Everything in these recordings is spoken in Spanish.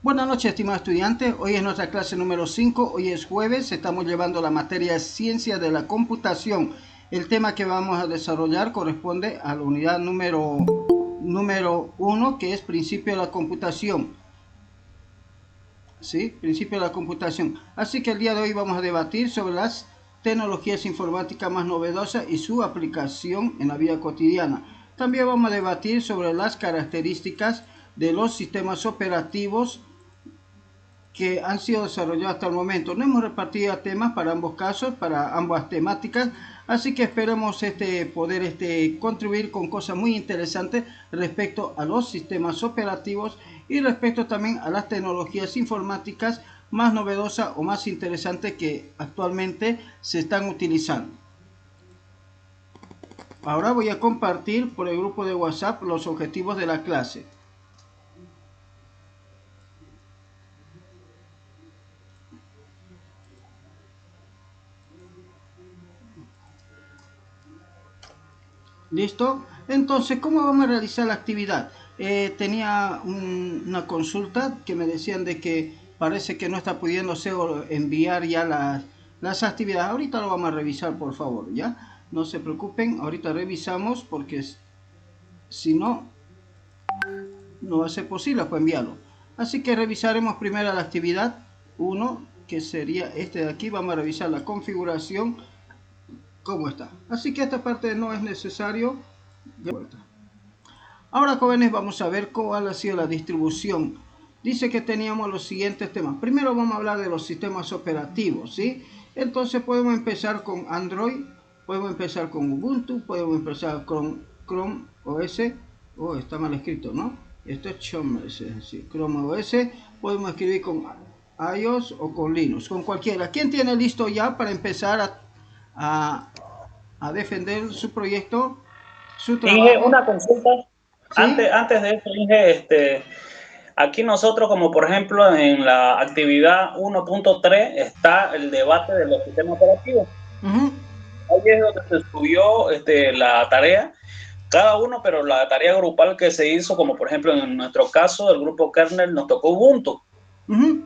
Buenas noches, estimados estudiantes. Hoy es nuestra clase número 5. Hoy es jueves. Estamos llevando la materia Ciencia de la Computación. El tema que vamos a desarrollar corresponde a la unidad número 1, que es Principio de la Computación. ¿Sí? Principio de la Computación. Así que el día de hoy vamos a debatir sobre las tecnologías informáticas más novedosas y su aplicación en la vida cotidiana. También vamos a debatir sobre las características de los sistemas operativos que han sido desarrollados hasta el momento. No hemos repartido temas para ambos casos, para ambas temáticas, así que esperemos poder contribuir con cosas muy interesantes respecto a los sistemas operativos y respecto también a las tecnologías informáticas más novedosas o más interesantes que actualmente se están utilizando. Ahora voy a compartir por el grupo de WhatsApp los objetivos de la clase. ¿Listo? Entonces, ¿cómo vamos a realizar la actividad? Tenía una consulta que me decían de que parece que no está pudiéndose enviar ya las actividades. Ahorita lo vamos a revisar, por favor, ¿ya? No se preocupen, ahorita revisamos porque si no, no va a ser posible pues enviarlo. Así que revisaremos primero la actividad 1, que sería este de aquí. Vamos a revisar la configuración, cómo está. Así que esta parte no es necesario. De vuelta. Ahora, jóvenes, vamos a ver cuál ha sido la distribución. Dice que teníamos los siguientes temas. Primero vamos a hablar de los sistemas operativos, ¿sí? Entonces podemos empezar con Android, podemos empezar con Ubuntu, podemos empezar con Chrome OS. Oh, está mal escrito, ¿no? Esto es Chrome OS, es decir, Chrome OS. Podemos escribir con iOS o con Linux, con cualquiera. ¿Quién tiene listo ya para empezar a defender su proyecto, su Inge, trabajo? una consulta. ¿Sí? Antes de eso, Inge, aquí nosotros, como por ejemplo en la actividad 1.3 está el debate de los sistemas operativos. Uh-huh. Ahí es donde se subió la tarea, cada uno, pero la tarea grupal que se hizo, como por ejemplo en nuestro caso, el grupo kernel nos tocó Ubuntu. Uh-huh.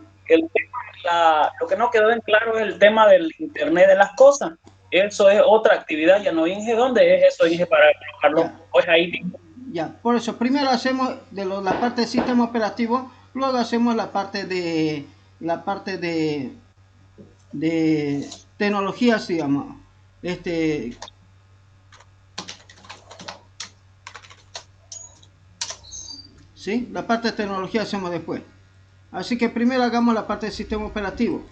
Lo que no quedó en claro es el tema del Internet de las cosas. Eso es otra actividad, ya no, Inge. ¿Dónde es eso, Inge, para colocarlo? Ya, Pues ahí mismo. ya. Por eso, primero hacemos la parte de sistema operativo, luego hacemos la parte de tecnologías, digamos. ¿Sí? La parte de tecnología hacemos después. Así que primero hagamos la parte del sistema operativo.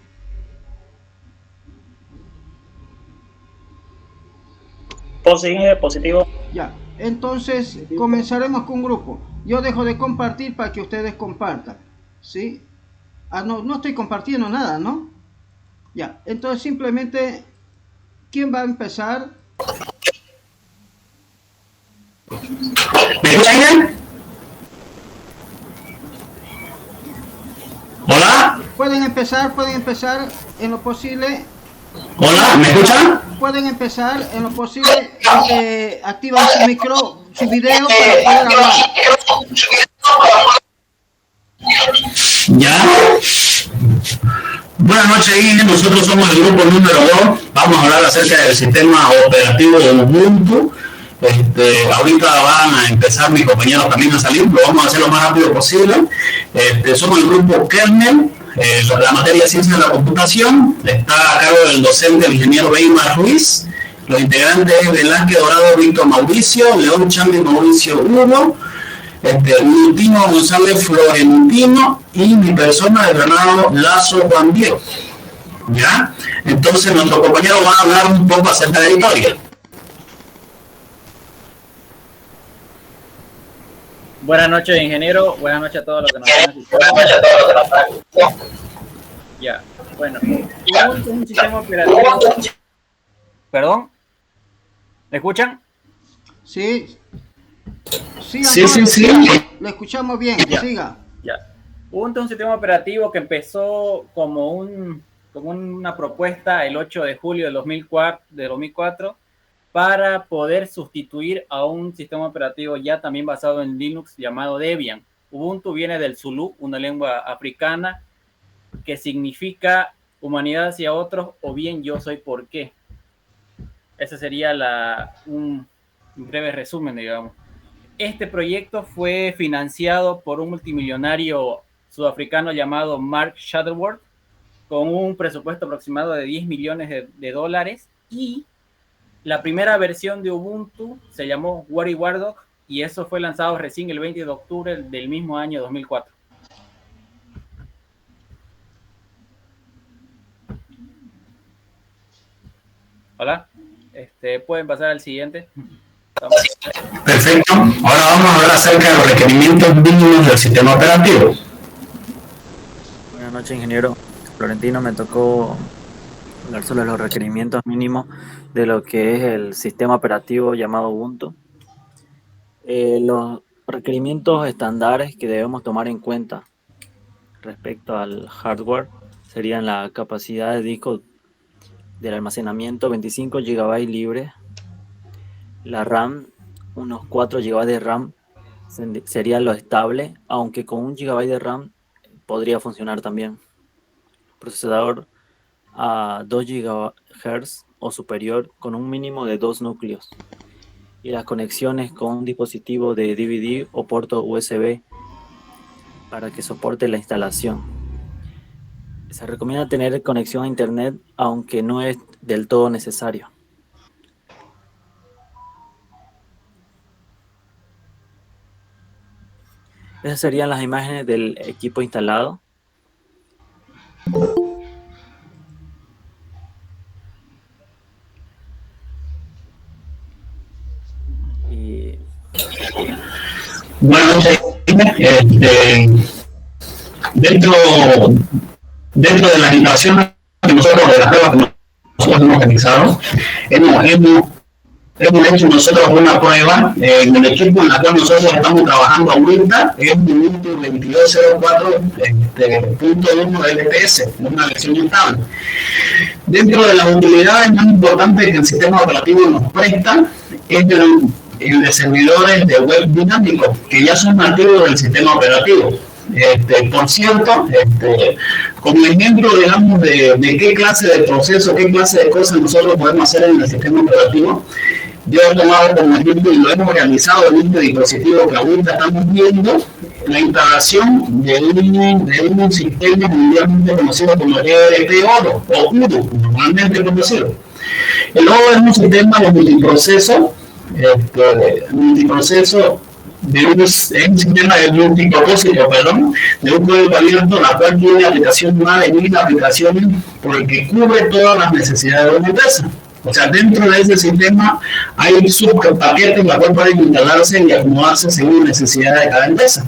Positivo. Ya. Entonces comenzaremos con un grupo. Yo dejo de compartir para que ustedes compartan. ¿Sí? Ah, no, no estoy compartiendo nada, ¿no? Ya. Entonces simplemente, ¿quién va a empezar? ¿Me escuchan? ¿Hola? Pueden empezar en lo posible. ¿Hola? ¿Me escuchan? Pueden empezar en lo posible. Activan su micro, su video para poder hablar. ¿Ya? Buenas noches, Ine. Nosotros somos el grupo número 2. Vamos a hablar acerca del sistema operativo de Ubuntu. Ahorita van a empezar mis compañeros también a salir, lo vamos a hacer lo más rápido posible. Somos el grupo kernel, la materia de ciencia de la computación, está a cargo del docente el ingeniero Weimar Ruiz. Los integrantes es Velázquez Dorado Víctor Mauricio, León Chambi Mauricio Hugo, Nutino González Florentino y mi persona de Bernardo Lazo Juan Diego. ¿Ya? Entonces nuestros compañeros van a hablar un poco acerca de la historia. Buenas noches, ingeniero. Buenas noches a todos los que nos están escuchando. Buenas noches a todos los que nos están escuchando. Ya, bueno. Ubuntu es un sistema operativo. ¿Perdón? ¿Me escuchan? Sí. Sí. Le escuchamos bien. Ya. Siga. Ya. Ubuntu es un sistema operativo que empezó como una propuesta el 8 de julio de 2004 para poder sustituir a un sistema operativo ya también basado en Linux llamado Debian. Ubuntu viene del Zulú, una lengua africana que significa humanidad hacia otros o bien yo soy por qué. Ese sería un breve resumen, digamos. Este proyecto fue financiado por un multimillonario sudafricano llamado Mark Shuttleworth, con un presupuesto aproximado de 10 millones de dólares, y la primera versión de Ubuntu se llamó WariWarDog, y eso fue lanzado recién el 20 de octubre del mismo año 2004. Hola, pueden pasar al siguiente. Perfecto. Ahora vamos a hablar acerca de los requerimientos mínimos del sistema operativo. Buenas noches, ingeniero Florentino. Me tocó hablar sobre los requerimientos mínimos de lo que es el sistema operativo llamado Ubuntu. Los requerimientos estándares que debemos tomar en cuenta respecto al hardware serían la capacidad de disco del almacenamiento 25 GB libre, la RAM, unos 4 GB de RAM sería lo estable, aunque con 1 GB de RAM podría funcionar también. Procesador a 2 GHz o superior con un mínimo de 2 núcleos. Y las conexiones con un dispositivo de DVD o puerto USB para que soporte la instalación. Se recomienda tener conexión a internet, aunque no es del todo necesario. Esas serían las imágenes del equipo instalado. Y Bueno, dentro de las instalaciones que nosotros, de las pruebas que nosotros hemos realizado, hemos hecho nosotros una prueba en el equipo en la cual nosotros estamos trabajando ahorita, es un Ubuntu 22.04.1 LTS, una versión estable. Dentro de las utilidades más importantes que el sistema operativo nos presta es el de servidores de web dinámicos, que ya son nativos del sistema operativo. Por cierto, como ejemplo, digamos, de qué clase de proceso, qué clase de cosas nosotros podemos hacer en el sistema operativo, yo he tomado como ejemplo y lo hemos realizado en este dispositivo que ahorita estamos viendo, la instalación de un sistema mundialmente conocido como ERP-ODO, o UDO, normalmente conocido. El ODO es un sistema de multiproceso, es un sistema de multipropósito, de un código abierto, la cual tiene aplicación más de 1000 aplicaciones, porque cubre todas las necesidades de una empresa. O sea, dentro de ese sistema hay subpaquetes la cual pueden instalarse y acomodarse según necesidades de cada empresa.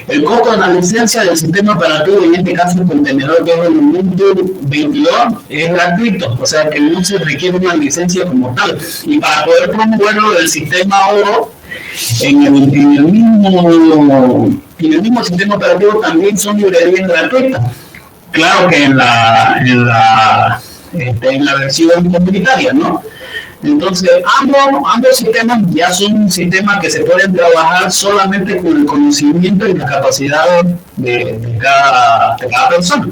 El costo de la licencia del sistema operativo, en este caso el contenedor que es el Ubuntu 22, es gratuito, o sea que no se requiere una licencia como tal. Y para poder promoverlo del sistema ODO, en el mismo sistema operativo también son librerías gratuitas. Claro que en la versión comunitaria, ¿no? Entonces, ambos sistemas ya son sistemas que se pueden trabajar solamente con el conocimiento y la capacidad de cada persona.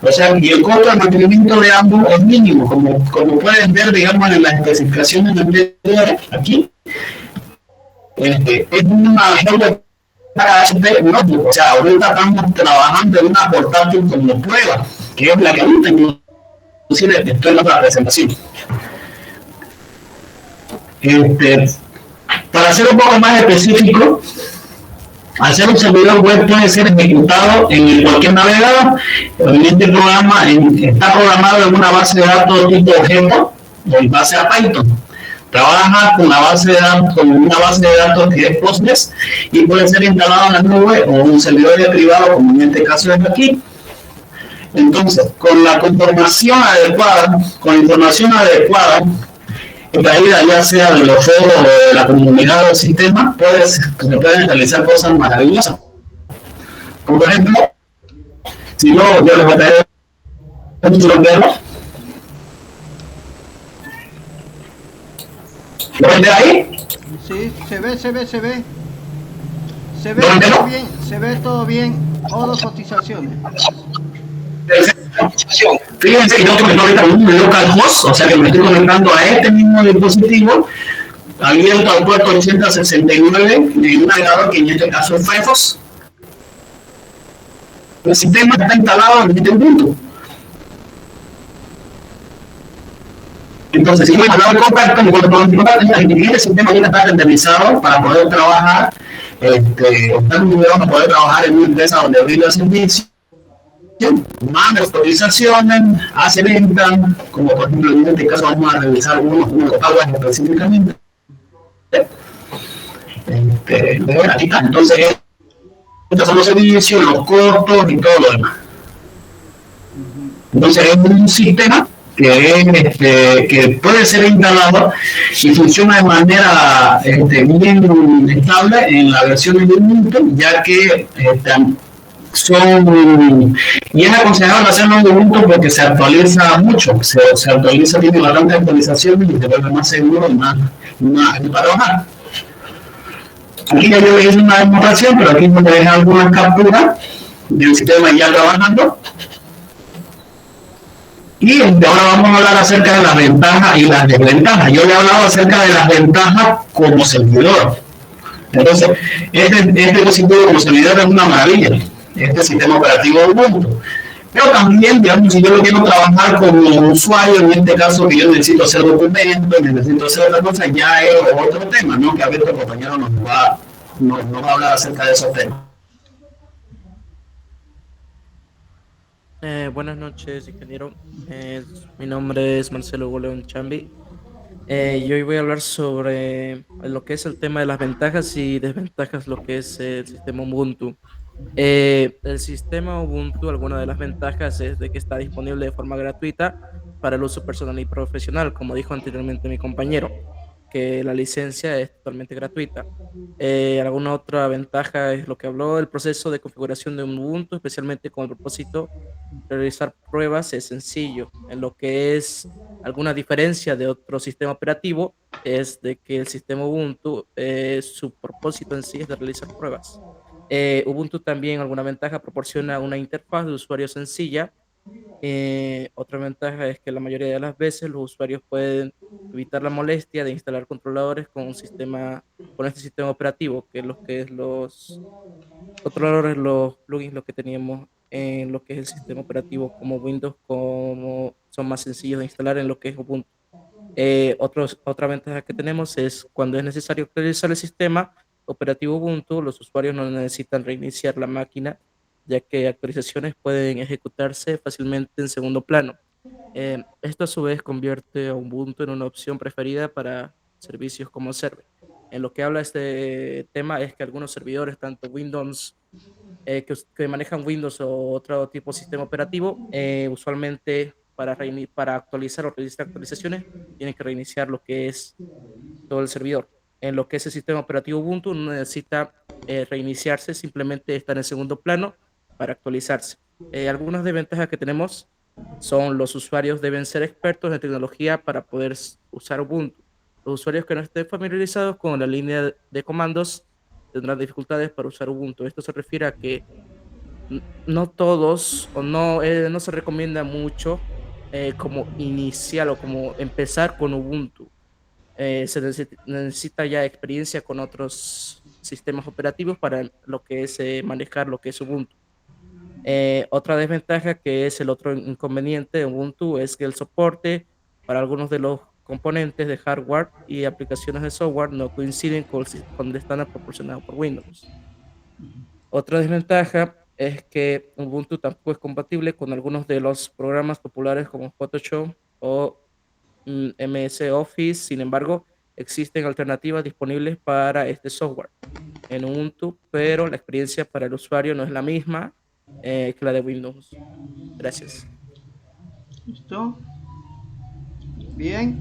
O sea, y el costo de mantenimiento de ambos es mínimo, como pueden ver, digamos, en las especificaciones anteriores, aquí, es una hardware para HP notebook. O sea, ahorita estamos trabajando en una portátil como prueba, que es la que ahorita inclusive estoy en la presentación. Para ser un poco más específico, hacer un servidor web puede ser ejecutado en cualquier navegador. Este programa está programado en una base de datos tipo objeto, en base a Python. Trabaja con una base de datos que es Postgres y puede ser instalado en la nube o un servidor privado, como en este caso es aquí. Entonces, con la información adecuada, traída ya sea de los foros o de la comunidad del sistema, se pueden realizar cosas maravillosas. Como por ejemplo, si yo les voy a traer un verlo. ¿Lo ven de ahí? Sí, se ve. Se ve todo bien, se ve todo bien. O dos cotizaciones. Fíjense que yo que me estoy ahorita con un localhost, o sea que me estoy conectando a este mismo dispositivo, abierto al puerto 869 de un navegador que en este caso es Firefox. El sistema está instalado en este punto. Entonces, si me hablaba el contacto, este sistema ya está renderizado para poder trabajar, para poder trabajar en una empresa donde brinda servicio, manda autorizaciones, hace venta, como por ejemplo en este caso vamos a revisar unos pagos específicamente. Aquí está, entonces estos son los servicios, los costos y todo lo demás. Entonces es un sistema que puede ser instalado y funciona de manera bien estable en la versión de Ubuntu, ya que y es aconsejable hacerlo en Ubuntu porque se actualiza mucho, se actualiza, tiene bastante actualización y se vuelve más seguro y más para trabajar. Aquí ya yo hice una demostración, pero aquí me deja algunas capturas del sistema ya trabajando. Y ahora vamos a hablar acerca de las ventajas y las desventajas. Yo le he hablado acerca de las ventajas como servidor. Entonces, este dispositivo como servidor es una maravilla, este sistema operativo Ubuntu. Pero también, digamos, si yo lo quiero trabajar como usuario, en este caso que yo necesito hacer documentos, necesito hacer otra cosa, ya es otro tema, ¿no? Que a ver, el compañero nos va a hablar acerca de esos temas. Buenas noches, ingeniero. Mi nombre es Marcelo Goleón Chambi. Y hoy voy a hablar sobre lo que es el tema de las ventajas y desventajas, lo que es el sistema Ubuntu. El sistema Ubuntu, alguna de las ventajas es de que está disponible de forma gratuita para el uso personal y profesional, como dijo anteriormente mi compañero, que la licencia es totalmente gratuita. Alguna otra ventaja es lo que habló del proceso de configuración de un Ubuntu, especialmente con el propósito de realizar pruebas, es sencillo. En lo que es alguna diferencia de otro sistema operativo es de que el sistema Ubuntu, su propósito en sí es de realizar pruebas. Ubuntu también, alguna ventaja, proporciona una interfaz de usuario sencilla. Otra ventaja es que la mayoría de las veces los usuarios pueden evitar la molestia de instalar controladores con este sistema operativo, que es los controladores, los plugins, lo que teníamos en lo que es el sistema operativo como Windows, como son más sencillos de instalar en lo que es Ubuntu. Otra ventaja que tenemos es cuando es necesario actualizar el sistema operativo Ubuntu, los usuarios no necesitan reiniciar la máquina, ya que actualizaciones pueden ejecutarse fácilmente en segundo plano. Esto a su vez convierte a Ubuntu en una opción preferida para servicios como server. En lo que habla este tema es que algunos servidores, tanto Windows, que manejan Windows o otro tipo de sistema operativo, usualmente para actualizar o realizar actualizaciones, tienen que reiniciar lo que es todo el servidor. En lo que es el sistema operativo Ubuntu no necesita reiniciarse, simplemente está en el segundo plano para actualizarse. Algunas desventajas que tenemos son los usuarios deben ser expertos en tecnología para poder usar Ubuntu. Los usuarios que no estén familiarizados con la línea de comandos tendrán dificultades para usar Ubuntu. Esto se refiere a que no todos o no se recomienda mucho como iniciar o como empezar con Ubuntu. Se necesita ya experiencia con otros sistemas operativos para lo que es manejar lo que es Ubuntu. Otra desventaja, que es el otro inconveniente de Ubuntu, es que el soporte para algunos de los componentes de hardware y aplicaciones de software no coinciden con el estándar proporcionado por Windows. Otra desventaja es que Ubuntu tampoco es compatible con algunos de los programas populares como Photoshop o MS Office. Sin embargo, existen alternativas disponibles para este software en Ubuntu, pero la experiencia para el usuario no es la misma que la de Windows. Gracias. ¿Listo? Bien.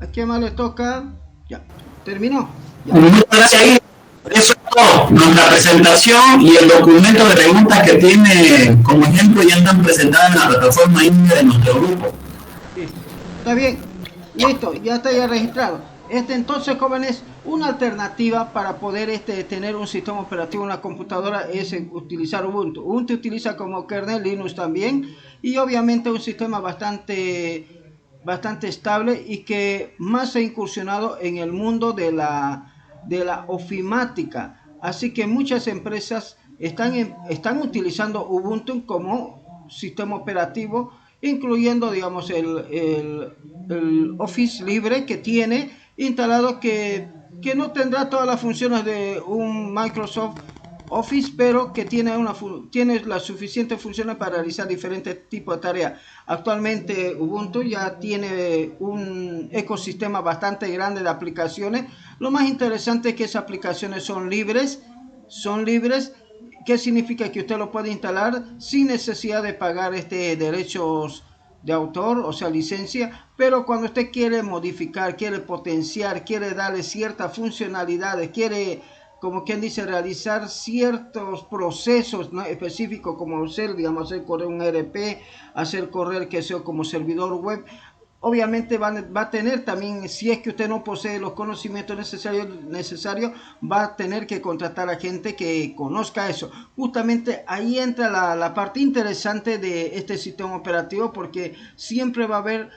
¿A quién más le toca? Ya. ¿Terminó? Ya. Muchas gracias. Eso es todo. Nuestra presentación y el documento de preguntas que tiene como ejemplo ya están presentadas en la plataforma INDE de nuestro grupo. Listo. Está bien. Listo. Ya está ya registrado. Entonces, jóvenes, Una alternativa para poder tener un sistema operativo en la computadora es utilizar Ubuntu. Ubuntu utiliza como kernel Linux también, y obviamente un sistema bastante estable y que más ha incursionado en el mundo de la ofimática. Así que muchas empresas están utilizando Ubuntu como sistema operativo, incluyendo, digamos, el Office libre que tiene instalado, que no tendrá todas las funciones de un Microsoft Office, pero que tiene las suficientes funciones para realizar diferentes tipos de tareas. Actualmente Ubuntu ya tiene un ecosistema bastante grande de aplicaciones. Lo más interesante es que esas aplicaciones son libres, que significa que usted lo puede instalar sin necesidad de pagar derechos de autor, o sea, licencia. Pero cuando usted quiere modificar, quiere potenciar, quiere darle ciertas funcionalidades, quiere, como quien dice, realizar ciertos procesos, ¿no?, específicos, como hacer correr un ERP, hacer correr, que sea, como servidor web. Obviamente va a tener también, si es que usted no posee los conocimientos necesarios, va a tener que contratar a gente que conozca eso. Justamente ahí entra la parte interesante de este sistema operativo, porque siempre va a haber,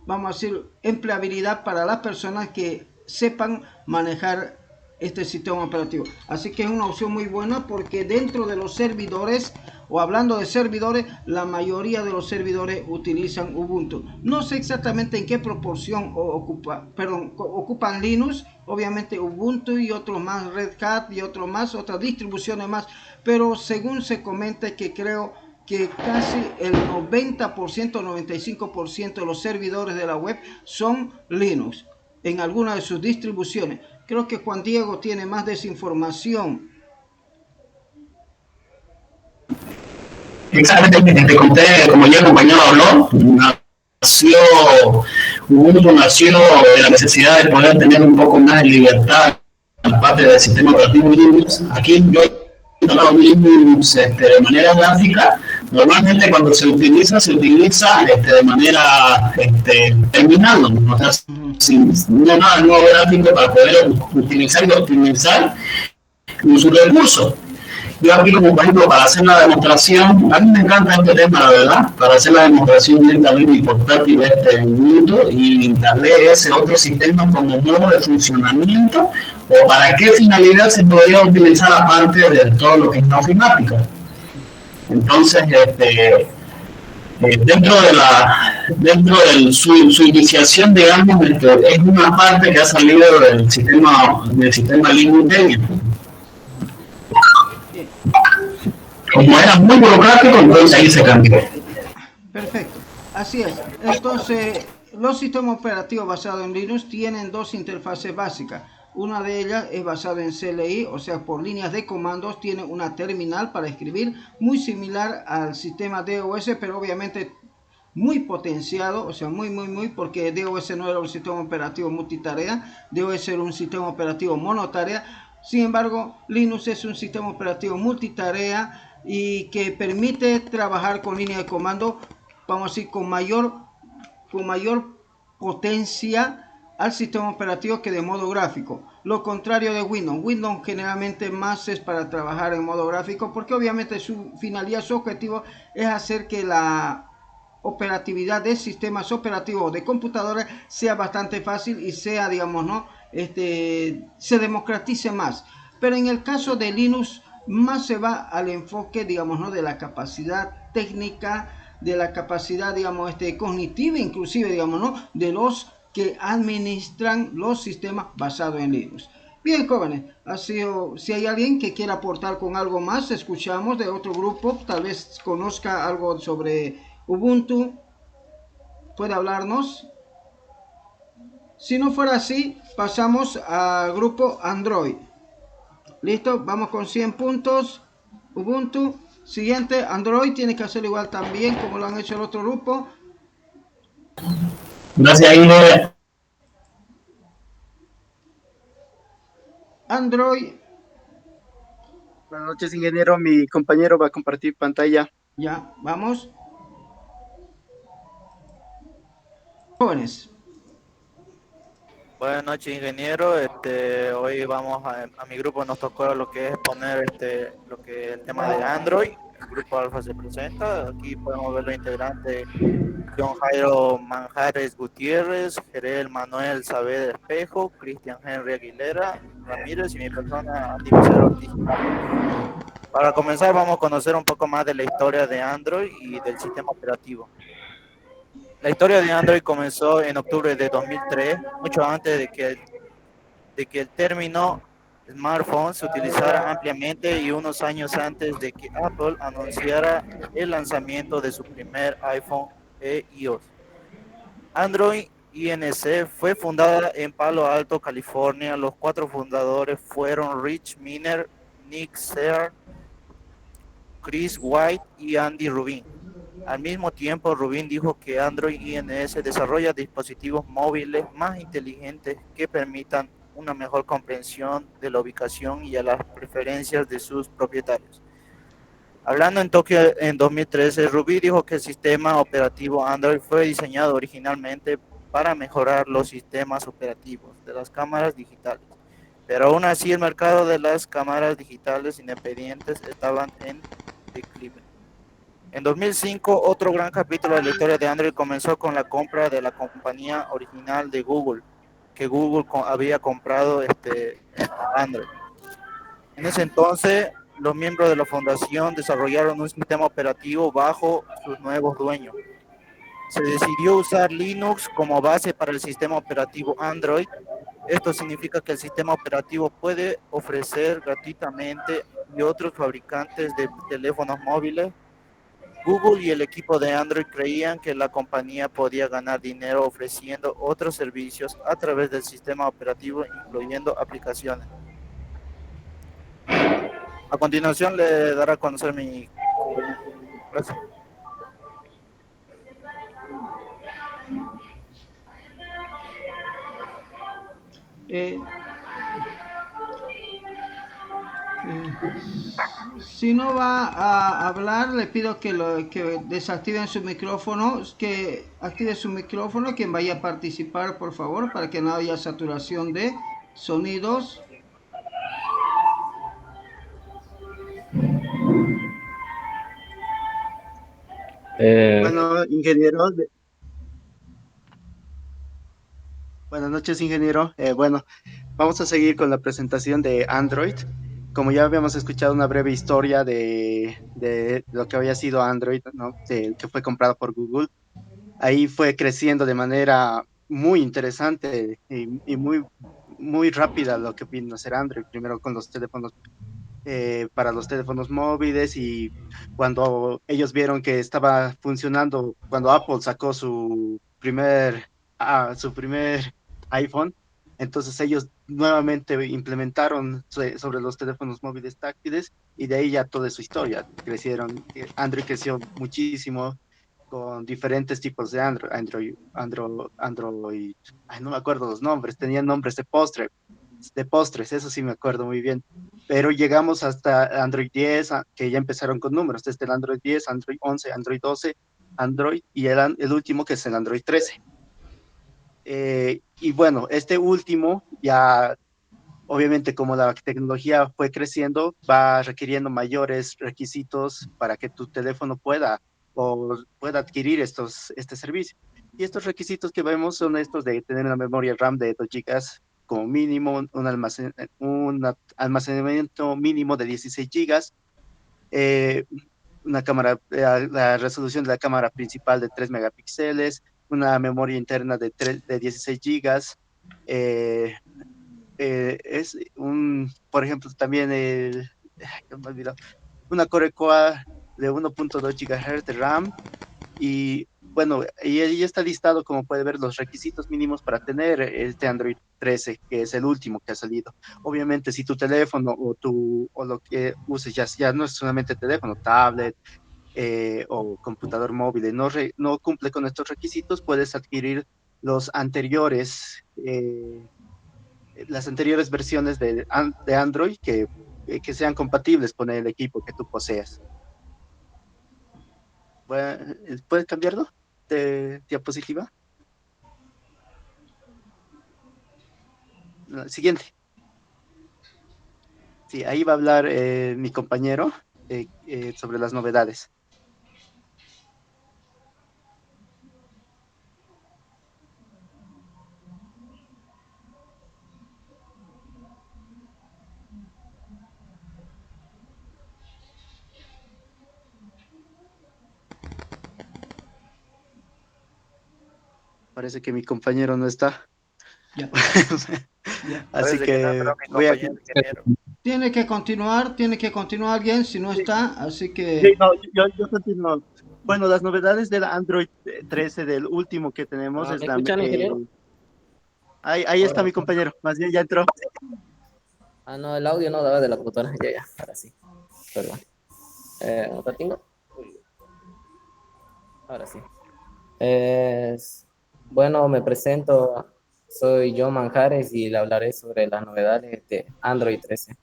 vamos a decir, empleabilidad para las personas que sepan manejar este sistema operativo. Así que es una opción muy buena, porque dentro de los servidores, o hablando de servidores, la mayoría de los servidores utilizan Ubuntu. No sé exactamente en qué proporción ocupan Linux, obviamente Ubuntu y otros más, Red Hat y otras distribuciones más, pero según se comenta, que creo que casi el 90%, 95% de los servidores de la web son Linux en alguna de sus distribuciones. Creo que Juan Diego tiene más de esa información. Exactamente, te conté, como ya el compañero habló, Ubuntu nació de la necesidad de poder tener un poco más de libertad en parte del sistema operativo Linux. Aquí yo he instalado Linux de manera gráfica. Normalmente cuando se utiliza de manera terminal, ¿no? O sea, sin nada nuevo gráfico para poder utilizar y optimizar sus recursos. Yo aquí, como por ejemplo, para hacer la demostración, a mí me encanta este tema, la verdad, para hacer la demostración directamente mi portátil en Ubuntu, y instalé ese otro sistema como modo de funcionamiento, o para qué finalidad se podría utilizar aparte de todo lo que es la ofimática. Entonces, dentro de su iniciación, digamos, es una parte que ha salido del sistema Linux Debian. Como era muy burocrático, entonces ahí se cambió. Perfecto, así es. Entonces, los sistemas operativos basados en Linux tienen dos interfaces básicas. Una de ellas es basada en CLI, o sea, por líneas de comandos. Tiene una terminal para escribir, muy similar al sistema DOS, pero obviamente muy potenciado, o sea, muy, porque DOS no era un sistema operativo multitarea, DOS era un sistema operativo monotarea. Sin embargo, Linux es un sistema operativo multitarea y que permite trabajar con línea de comando, vamos a decir, con mayor potencia al sistema operativo que de modo gráfico. Lo contrario de Windows. Windows generalmente más es para trabajar en modo gráfico, porque obviamente su finalidad, su objetivo es hacer que la operatividad de sistemas operativos de computadoras sea bastante fácil y sea, digamos, ¿no?, se democratice más. Pero en el caso de Linux, más se va al enfoque, digamos, ¿no?, de la capacidad técnica, de la capacidad, digamos, cognitiva, inclusive, digamos, ¿no?, de los que administran los sistemas basados en Linux. Bien, jóvenes, si hay alguien que quiera aportar con algo más, escuchamos de otro grupo, tal vez conozca algo sobre Ubuntu, puede hablarnos. Si no fuera así, pasamos al grupo Android. Listo, vamos con 100 puntos. Ubuntu. Siguiente, Android tiene que hacerlo igual también como lo han hecho el otro grupo. Gracias, Ine. Android. Buenas noches, ingeniero. Mi compañero va a compartir pantalla. Ya, vamos. Jóvenes. Buenas noches, ingeniero. Hoy a mi grupo nos tocó lo que es poner lo que el tema de Android. El grupo Alfa se presenta. Aquí podemos ver los integrantes: John Jairo Manjares Gutiérrez, Jerel Manuel Saavedra Espejo, Cristian Henry Aguilera Ramírez y mi persona, Andy Michel Ortiz. Para comenzar, vamos a conocer un poco más de la historia de Android y del sistema operativo. La historia de Android comenzó en octubre de 2003, mucho antes de que el término smartphone se utilizara ampliamente y unos años antes de que Apple anunciara el lanzamiento de su primer iPhone e iOS. Android Inc. fue fundada en Palo Alto, California. Los cuatro fundadores fueron Rich Miner, Nick Sear, Chris White y Andy Rubin. Al mismo tiempo, Rubin dijo que Android Inc. desarrolla dispositivos móviles más inteligentes que permitan una mejor comprensión de la ubicación y a las preferencias de sus propietarios. Hablando en Tokio en 2013, Rubin dijo que el sistema operativo Android fue diseñado originalmente para mejorar los sistemas operativos de las cámaras digitales, pero aún así el mercado de las cámaras digitales independientes estaban en declive. En 2005, otro gran capítulo de la historia de Android comenzó con la compra de la compañía original de Google, que Google había comprado Android. En ese entonces, los miembros de la fundación desarrollaron un sistema operativo bajo sus nuevos dueños. Se decidió usar Linux como base para el sistema operativo Android. Esto significa que el sistema operativo puede ofrecer gratuitamente y otros fabricantes de teléfonos móviles. Google y el equipo de Android creían que la compañía podía ganar dinero ofreciendo otros servicios a través del sistema operativo, incluyendo aplicaciones. A continuación le daré a conocer mi compañero. Gracias. Eh, si no va a hablar, le pido que desactiven su micrófono, que active su micrófono, quien vaya a participar, por favor, para que no haya saturación de sonidos. Bueno, ingeniero, buenas noches, ingeniero. Bueno, vamos a seguir con la presentación de Android. Como ya habíamos escuchado una breve historia de lo que había sido Android, ¿no? Que fue comprado por Google. Ahí fue creciendo de manera muy interesante y muy rápida lo que vino a ser Android, primero con los teléfonos, para los teléfonos móviles, y cuando ellos vieron que estaba funcionando, cuando Apple sacó su primer iPhone, entonces ellos nuevamente implementaron sobre los teléfonos móviles táctiles, y de ahí ya toda su historia. Android creció muchísimo con diferentes tipos de Android, ay, no me acuerdo los nombres, tenían nombres de postres, eso sí me acuerdo muy bien. Pero llegamos hasta Android 10, que ya empezaron con números, desde el Android 10, Android 11, Android 12, Android, y el último que es el Android 13. Y bueno, este último ya, obviamente, como la tecnología fue creciendo, va requiriendo mayores requisitos para que tu teléfono pueda adquirir este servicio. Y estos requisitos que vemos son estos de tener una memoria RAM de 2 gigas como mínimo, un almacenamiento mínimo de 16 gigas, eh, una cámara, la resolución de la cámara principal de 3 megapíxeles, una memoria interna de 16 gigas, eh, por ejemplo, también me olvidó, una Core Quad de 1.2 GHz de RAM. Y bueno, y ahí está listado, como puede ver, los requisitos mínimos para tener este Android 13, que es el último que ha salido. Obviamente, si tu teléfono o lo que uses ya no es solamente teléfono, tablet, o computador móvil, no cumple con estos requisitos, puedes adquirir los anteriores, las anteriores versiones de Android que sean compatibles con el equipo que tú poseas. Bueno, ¿puedes cambiarlo de diapositiva? siguiente. Sí, ahí va a hablar mi compañero sobre las novedades. Parece que mi compañero no está. Ya. Ya. Así Parece que no, que pero mi voy a... compañero ingeniero. Tiene que continuar alguien si no está, así Sí, que no, yo continúo. Bueno, las novedades del Android 13, del último que tenemos, Ah, es ¿me escuchan, ingeniero? ahí está Ahora. mi compañero, más bien ya entró. Ah, no, el audio no daba de la computadora. Ya, ya, ahora sí. Perdón. ¿Un ratingo? Uy, ahora sí. Bueno, me presento. Soy John Manjares y le hablaré sobre las novedades de Android 13.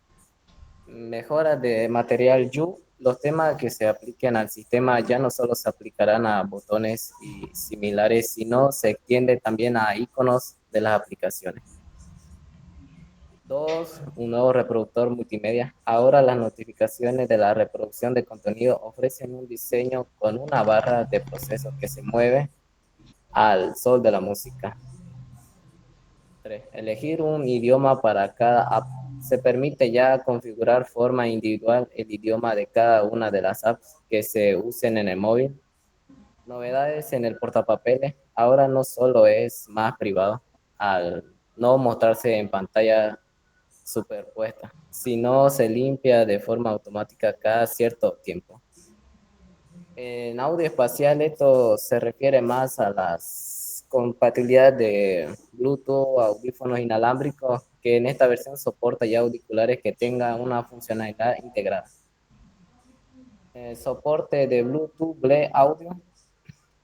Mejoras de material U. Los temas que se apliquen al sistema ya no solo se aplicarán a botones y similares, sino se extiende también a iconos de las aplicaciones. 2. Un nuevo reproductor multimedia. Ahora las notificaciones de la reproducción de contenido ofrecen un diseño con una barra de proceso que se mueve al sol de la música. 3. Elegir un idioma para cada app. Se permite ya configurar forma individual el idioma de cada una de las apps que se usen en el móvil. Novedades en el portapapeles. Ahora no solo es más privado al no mostrarse en pantalla superpuesta, sino se limpia de forma automática cada cierto tiempo. En audio espacial esto se refiere más a las compatibilidades de Bluetooth, audífonos inalámbricos, que en esta versión soporta ya auriculares que tengan una funcionalidad integrada. Soporte de Bluetooth Blue Audio.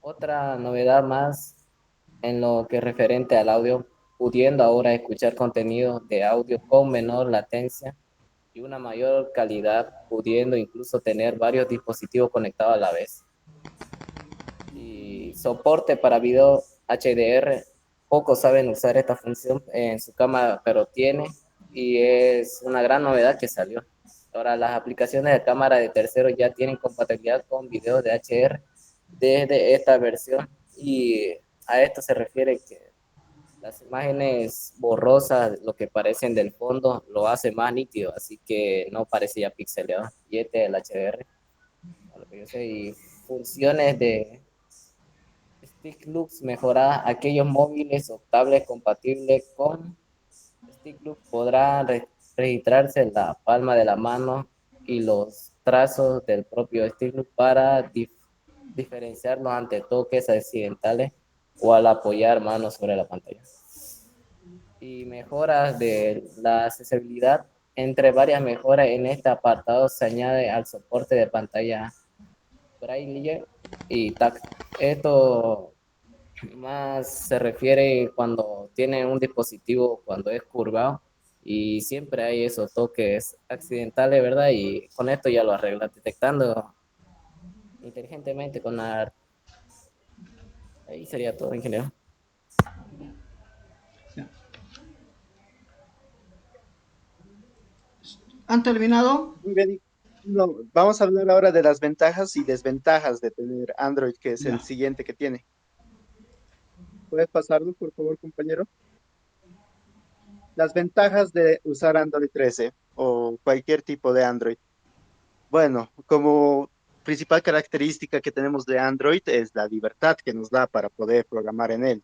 Otra novedad más en lo que es referente al audio, pudiendo ahora escuchar contenido de audio con menor latencia y una mayor calidad, pudiendo incluso tener varios dispositivos conectados a la vez. Y soporte para video HDR. Pocos saben usar esta función en su cámara, pero tiene, y es una gran novedad que salió. Ahora las aplicaciones de cámara de terceros ya tienen compatibilidad con videos de HDR desde esta versión, y a esto se refiere que las imágenes borrosas, lo que parecen del fondo, lo hace más nítido, así que no parece ya pixeleado. Y este es el HDR, a lo que yo sé. Y funciones de Stick Looks mejoradas. Aquellos móviles o tablets compatibles con Stick Looks podrán registrarse en la palma de la mano y los trazos del propio Stick Look para diferenciarlos ante toques accidentales o al apoyar manos sobre la pantalla. Y mejoras de la accesibilidad. Entre varias mejoras en este apartado se añade al soporte de pantalla Braille y táctil. Esto más se refiere cuando tiene un dispositivo, cuando es curvado, y siempre hay esos toques accidentales, ¿verdad? Y con esto ya lo arregla, detectando inteligentemente con la... Ahí sería todo, ingeniero. ¿han terminado? Muy bien. No, vamos a hablar ahora de las ventajas y desventajas de tener Android, que es el Ya. siguiente que tiene. ¿Puedes pasarlo, por favor, compañero? Las ventajas de usar Android 13 o cualquier tipo de Android. Bueno, como principal característica que tenemos de Android es la libertad que nos da para poder programar en él.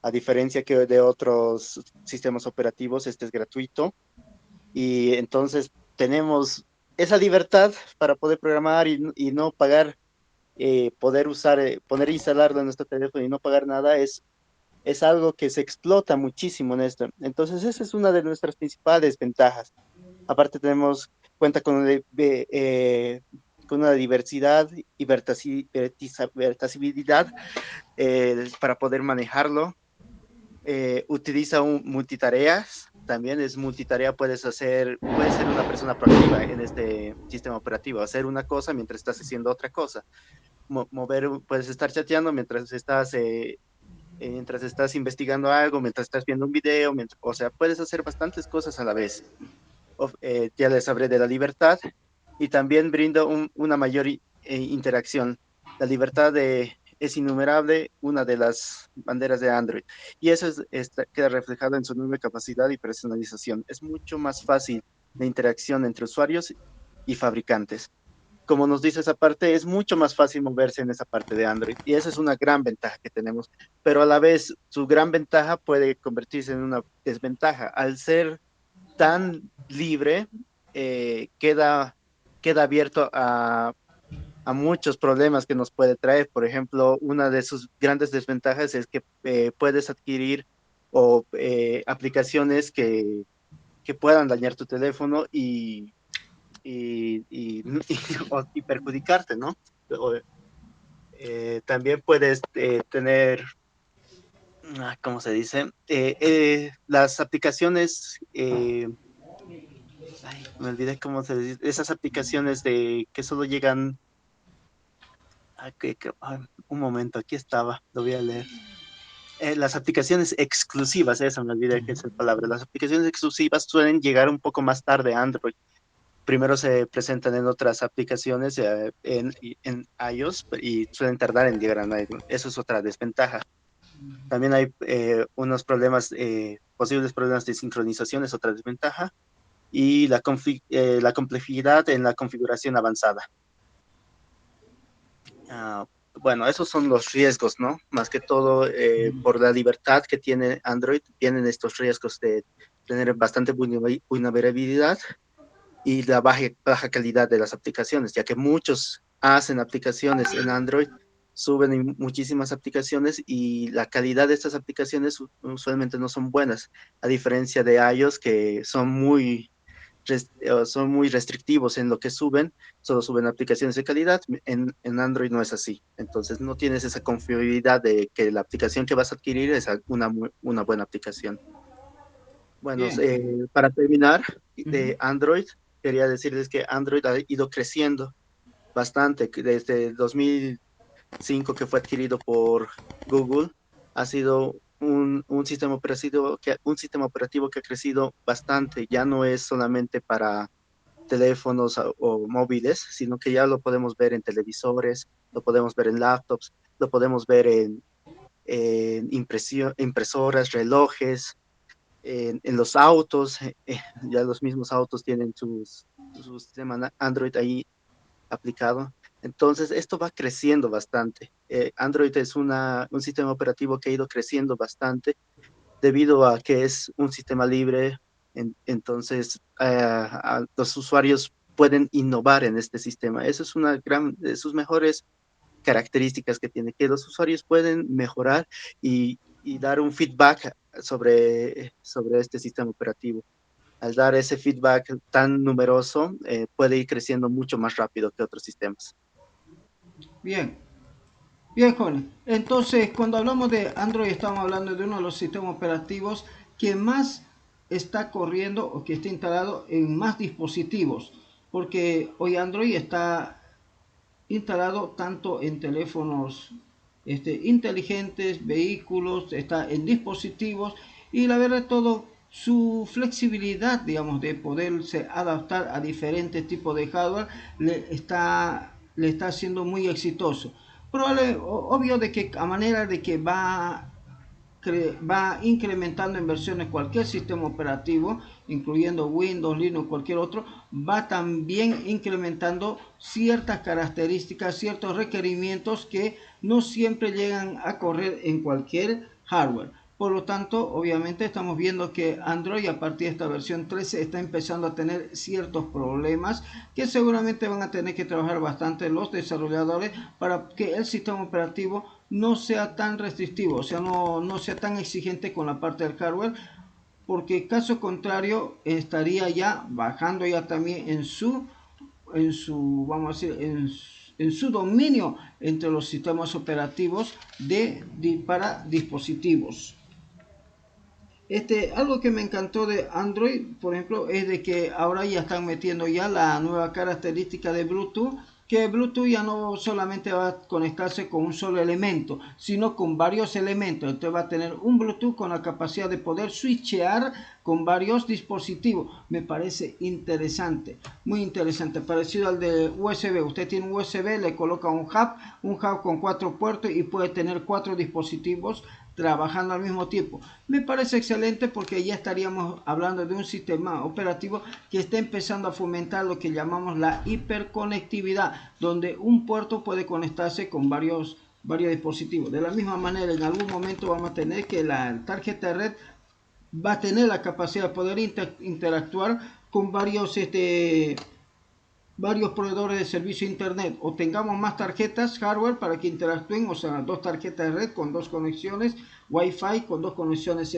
A diferencia que de otros sistemas operativos, este es gratuito y entonces tenemos esa libertad para poder programar y no pagar, poder usar, poner e instalarlo en nuestro teléfono y no pagar nada es algo que se explota muchísimo en esto. Entonces, esa es una de nuestras principales ventajas. Aparte, cuenta con una diversidad y versatilidad para poder manejarlo. Utiliza un multitareas, también es multitarea, puedes ser una persona proactiva en este sistema operativo, hacer una cosa mientras estás haciendo otra cosa. Puedes estar chateando mientras estás mientras estás investigando algo, mientras estás viendo un video, o sea, puedes hacer bastantes cosas a la vez. Ya les hablé de la libertad y también brinda una mayor interacción. La libertad es innumerable, una de las banderas de Android. Y eso queda reflejado en su enorme capacidad y personalización. Es mucho más fácil la interacción entre usuarios y fabricantes. Como nos dice esa parte, es mucho más fácil moverse en esa parte de Android. Y esa es una gran ventaja que tenemos. Pero a la vez, su gran ventaja puede convertirse en una desventaja. Al ser tan libre, queda abierto a muchos problemas que nos puede traer. Por ejemplo, una de sus grandes desventajas es que puedes adquirir aplicaciones que puedan dañar tu teléfono y perjudicarte, ¿no? O, también puedes tener, ¿cómo se dice? Las aplicaciones, me olvidé cómo se dice, esas aplicaciones que solo llegan, un momento, aquí estaba, lo voy a leer. Las aplicaciones exclusivas, eso me olvidé que es la palabra. Las aplicaciones exclusivas suelen llegar un poco más tarde a Android. Primero se presentan en otras aplicaciones, en iOS, y suelen tardar en llegar a Android. Eso es otra desventaja. También hay unos problemas, posibles problemas de sincronización, es otra desventaja. Y la complejidad en la configuración avanzada. Bueno, esos son los riesgos, ¿no? Más que todo, por la libertad que tiene Android, tienen estos riesgos de tener bastante vulnerabilidad y la baja calidad de las aplicaciones, ya que muchos hacen aplicaciones en Android, suben muchísimas aplicaciones y la calidad de estas aplicaciones usualmente no son buenas, a diferencia de iOS que son muy restrictivos en lo que suben, solo suben aplicaciones de calidad. En Android no es así. Entonces no tienes esa confiabilidad de que la aplicación que vas a adquirir es una buena aplicación. Bueno, Bien. para terminar, de Android, quería decirles que Android ha ido creciendo bastante, que desde el 2005 que fue adquirido por Google, ha sido un sistema operativo que ha crecido bastante. Ya no es solamente para teléfonos o móviles, sino que ya lo podemos ver en televisores, lo podemos ver en laptops, lo podemos ver en impresoras, relojes, en los autos. Ya los mismos autos tienen su sistema Android ahí aplicado. Entonces, esto va creciendo bastante. Android es un sistema operativo que ha ido creciendo bastante debido a que es un sistema libre. Entonces, los usuarios pueden innovar en este sistema. Eso es una de sus mejores características que tiene, que los usuarios pueden mejorar y dar un feedback sobre este sistema operativo. Al dar ese feedback tan numeroso, puede ir creciendo mucho más rápido que otros sistemas. Bien. Bien, Juan. Entonces, cuando hablamos de Android, estamos hablando de uno de los sistemas operativos que más está corriendo o que está instalado en más dispositivos, porque hoy Android está instalado tanto en teléfonos inteligentes, vehículos, está en dispositivos y la verdad todo su flexibilidad, digamos, de poderse adaptar a diferentes tipos de hardware le está haciendo muy exitoso. Obvio de que a manera de que va incrementando en versiones cualquier sistema operativo, incluyendo Windows, Linux, cualquier otro, va también incrementando ciertas características, ciertos requerimientos que no siempre llegan a correr en cualquier hardware. Por lo tanto, obviamente estamos viendo que Android a partir de esta versión 13 está empezando a tener ciertos problemas que seguramente van a tener que trabajar bastante los desarrolladores para que el sistema operativo no sea tan restrictivo, o sea, no sea tan exigente con la parte del hardware, porque caso contrario estaría ya bajando ya también vamos a decir, en su dominio entre los sistemas operativos para dispositivos. Algo que me encantó de Android, por ejemplo, es de que ahora ya están metiendo ya la nueva característica de Bluetooth que Bluetooth ya no solamente va a conectarse con un solo elemento, sino con varios elementos. Entonces va a tener un Bluetooth con la capacidad de poder switchear con varios dispositivos. Me parece interesante, muy interesante, parecido al de USB. Usted tiene un USB, le coloca un hub con 4 puertos y puede tener 4 dispositivos trabajando al mismo tiempo. Me parece excelente porque ya estaríamos hablando de un sistema operativo que está empezando a fomentar lo que llamamos la hiperconectividad, donde un puerto puede conectarse con varios dispositivos. De la misma manera, en algún momento vamos a tener que la tarjeta de red va a tener la capacidad de poder interactuar con varios proveedores de servicio internet, o tengamos más tarjetas hardware para que interactúen, o sea, 2 tarjetas de red con 2 conexiones Wi-Fi, con 2 conexiones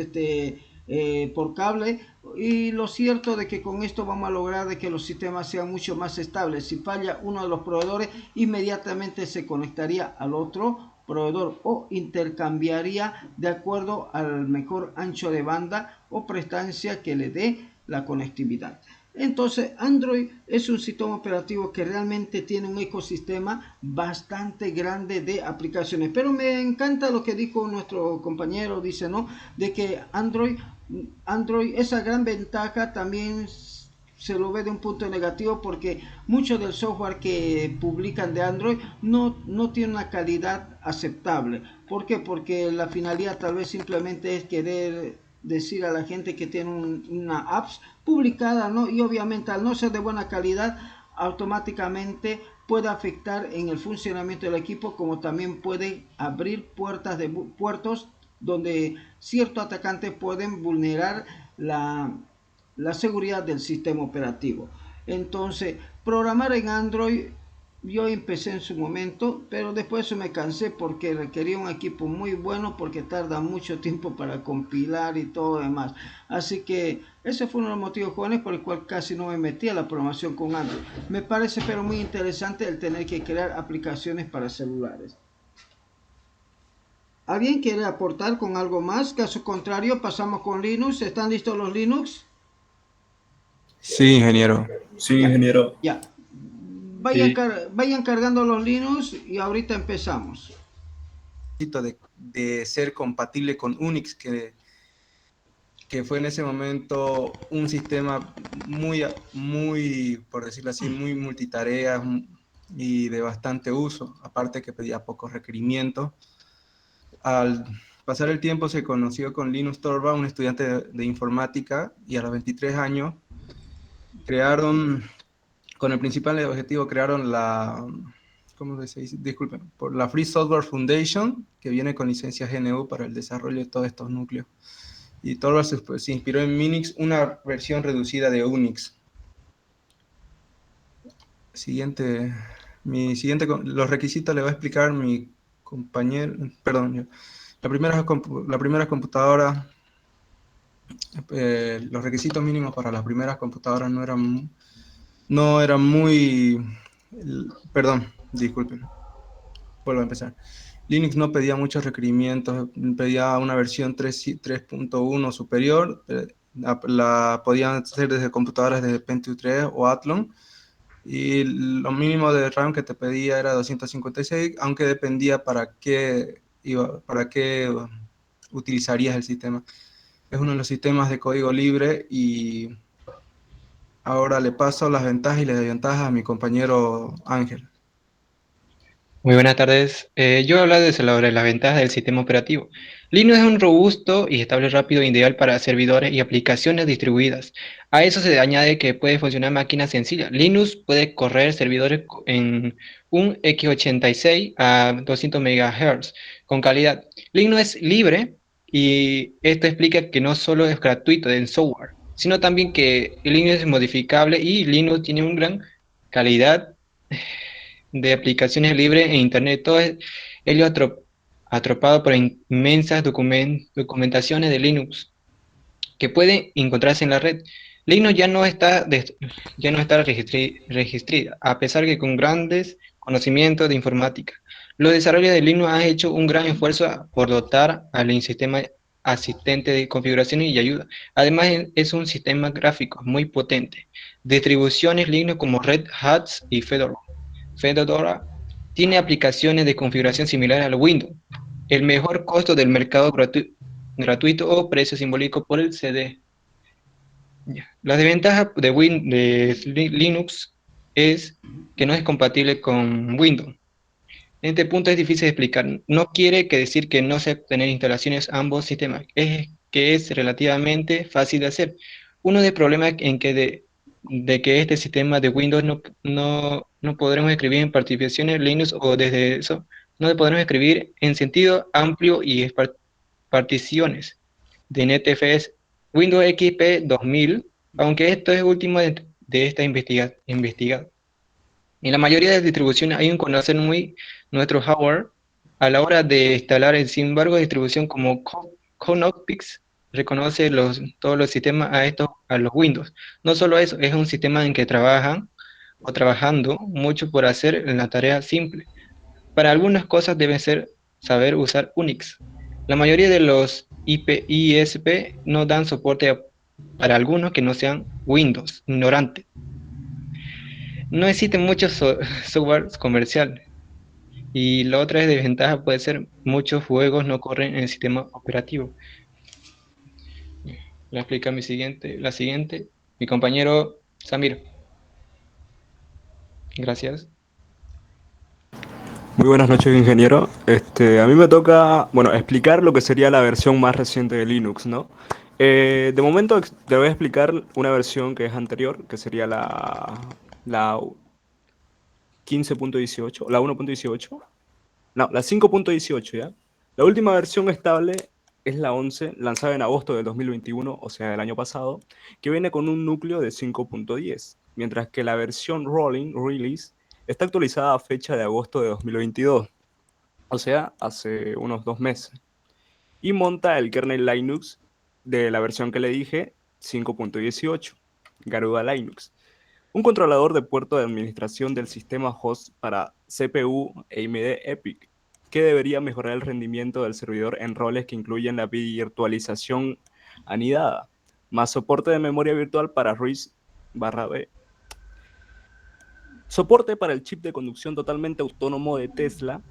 por cable. Y lo cierto de que con esto vamos a lograr de que los sistemas sean mucho más estables. Si falla uno de los proveedores, inmediatamente se conectaría al otro proveedor o intercambiaría de acuerdo al mejor ancho de banda o prestancia que le dé la conectividad. Entonces Android es un sistema operativo que realmente tiene un ecosistema bastante grande de aplicaciones, pero me encanta lo que dijo nuestro compañero, dice, ¿no?, de que Android, esa gran ventaja también se lo ve de un punto negativo, porque mucho del software que publican de Android no tiene una calidad aceptable. ¿Por qué? Porque la finalidad tal vez simplemente es querer decir a la gente que tiene una apps publicada, ¿no? Y obviamente al no ser de buena calidad, automáticamente puede afectar en el funcionamiento del equipo, como también puede abrir puertos donde ciertos atacantes pueden vulnerar la seguridad del sistema operativo. Entonces, programar en Android, yo empecé en su momento, pero después eso me cansé porque requería un equipo muy bueno, porque tarda mucho tiempo para compilar y todo demás. Así que ese fue uno de los motivos jóvenes por el cual casi no me metí a la programación con Android. Me parece pero muy interesante el tener que crear aplicaciones para celulares. ¿Alguien quiere aportar con algo más? Caso contrario, pasamos con Linux. ¿Están listos los Linux? Sí, ingeniero. Sí, ingeniero. Ya. Vayan cargando los Linux y ahorita empezamos. De ser compatible con Unix, que fue en ese momento un sistema muy, por decirlo así, muy multitarea y de bastante uso, aparte que pedía pocos requerimientos. Al pasar el tiempo se conoció con Linus Torvalds, un estudiante de informática, y a los 23 años crearon, con el principal objetivo, crearon ¿cómo se dice? Disculpen, por la Free Software Foundation, que viene con licencia GNU para el desarrollo de todos estos núcleos. Y Torvalds se inspiró en Minix, una versión reducida de Unix. Los requisitos le va a explicar mi compañero, perdón, la primera computadora, los requisitos mínimos para las primeras computadoras no eran muy, perdón, disculpen, vuelvo a empezar. Linux no pedía muchos requerimientos, pedía una versión 3.1 superior, la podían hacer desde computadoras de Pentium 3 o Athlon, y lo mínimo de RAM que te pedía era 256, aunque dependía para qué utilizarías el sistema. Es uno de los sistemas de código libre, y ahora le paso las ventajas y las desventajas a mi compañero Ángel. Muy buenas tardes. Yo voy a hablar sobre las ventajas del sistema operativo. Linux es un robusto y estable, rápido e ideal para servidores y aplicaciones distribuidas. A eso se añade que puede funcionar máquinas sencillas. Linux puede correr servidores en un x86 a 200 MHz con calidad. Linux es libre, y esto explica que no solo es gratuito en software, sino también que Linux es modificable, y Linux tiene una gran calidad de aplicaciones libres en Internet. Todo es ello atropado por inmensas documentaciones de Linux que pueden encontrarse en la red. Linux ya no está registrada, a pesar que con grandes conocimientos de informática. Los desarrolladores de Linux han hecho un gran esfuerzo por dotar al sistema asistente de configuraciones y ayuda. Además, es un sistema gráfico muy potente. Distribuciones Linux como Red Hat y Fedora Fedora tiene aplicaciones de configuración similar al Windows. El mejor costo del mercado gratuito o precio simbólico por el CD. La desventaja de Linux es que no es compatible con Windows. En este punto es difícil de explicar. No quiere decir que no se tener instalaciones ambos sistemas. Es que es relativamente fácil de hacer. Uno de los problemas de que este sistema de Windows no podremos escribir en particiones Linux o desde eso no podremos escribir en sentido amplio y particiones de NTFS Windows XP 2000, aunque esto es último de esta investigado. En la mayoría de las distribuciones hay un conocer muy nuestro hardware a la hora de instalar. Sin embargo, distribución como Cognopix reconoce todos los sistemas a los Windows. No solo eso, es un sistema en que trabajando mucho por hacer la tarea simple. Para algunas cosas deben saber usar Unix. La mayoría de los ISP no dan soporte para algunos que no sean Windows, ignorantes. No existen muchos software comerciales. Y la otra desventaja puede ser muchos juegos no corren en el sistema operativo. La explica la siguiente, mi compañero Samir. Gracias. Muy buenas noches, ingeniero. A mí me toca, bueno, explicar lo que sería la versión más reciente de Linux, ¿no? De momento te voy a explicar una versión que es anterior, que sería la 15.18, la 1.18. No, la 5.18, ¿ya? La última versión estable es la 11, lanzada en agosto del 2021, o sea, del año pasado, que viene con un núcleo de 5.10, mientras que la versión Rolling Release está actualizada a fecha de agosto de 2022, o sea, hace unos 2 meses. Y monta el kernel Linux de la versión que le dije, 5.18, Garuda Linux. Un controlador de puerto de administración del sistema host para CPU AMD EPYC, que debería mejorar el rendimiento del servidor en roles que incluyen la virtualización anidada, más soporte de memoria virtual para RISC-B. Soporte para el chip de conducción totalmente autónomo de Tesla,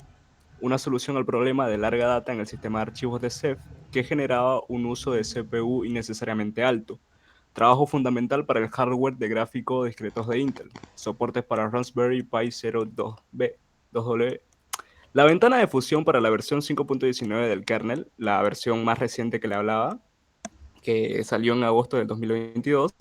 una solución al problema de larga data en el sistema de archivos de Ceph, que generaba un uso de CPU innecesariamente alto. Trabajo fundamental para el hardware de gráfico discretos de Intel. Soportes para Raspberry Pi 2W. La ventana de fusión para la versión 5.19 del kernel, la versión más reciente que le hablaba, que salió en agosto del 2022,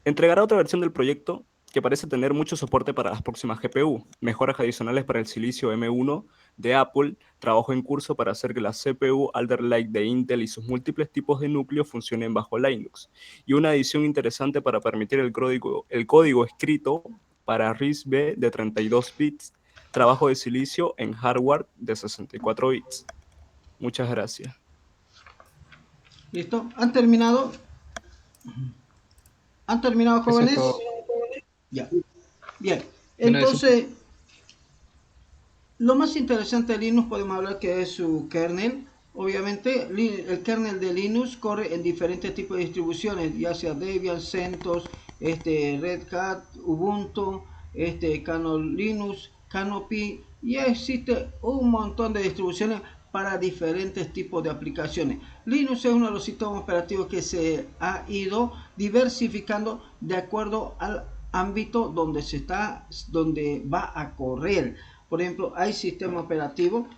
entregará otra versión del proyecto que parece tener mucho soporte para las próximas GPU, mejoras adicionales para el Silicio M1 de Apple, trabajo en curso para hacer que la CPU Alder Lake de Intel y sus múltiples tipos de núcleos funcionen bajo Linux, y una adición interesante para permitir el código escrito para RISC-B de 32 bits, trabajo de Silicio en hardware de 64 bits. Muchas gracias. ¿Listo? ¿Han terminado? ¿Han terminado, jóvenes? Ya. Bien. Entonces, lo más interesante de Linux podemos hablar que es su kernel. Obviamente, el kernel de Linux corre en diferentes tipos de distribuciones, ya sea Debian, CentOS, Red Hat, Ubuntu, Kernel Linux, Canopy, y existe un montón de distribuciones para diferentes tipos de aplicaciones. Linux es uno de los sistemas operativos que se ha ido diversificando de acuerdo al ámbito donde va a correr. Por ejemplo, hay sistema operativo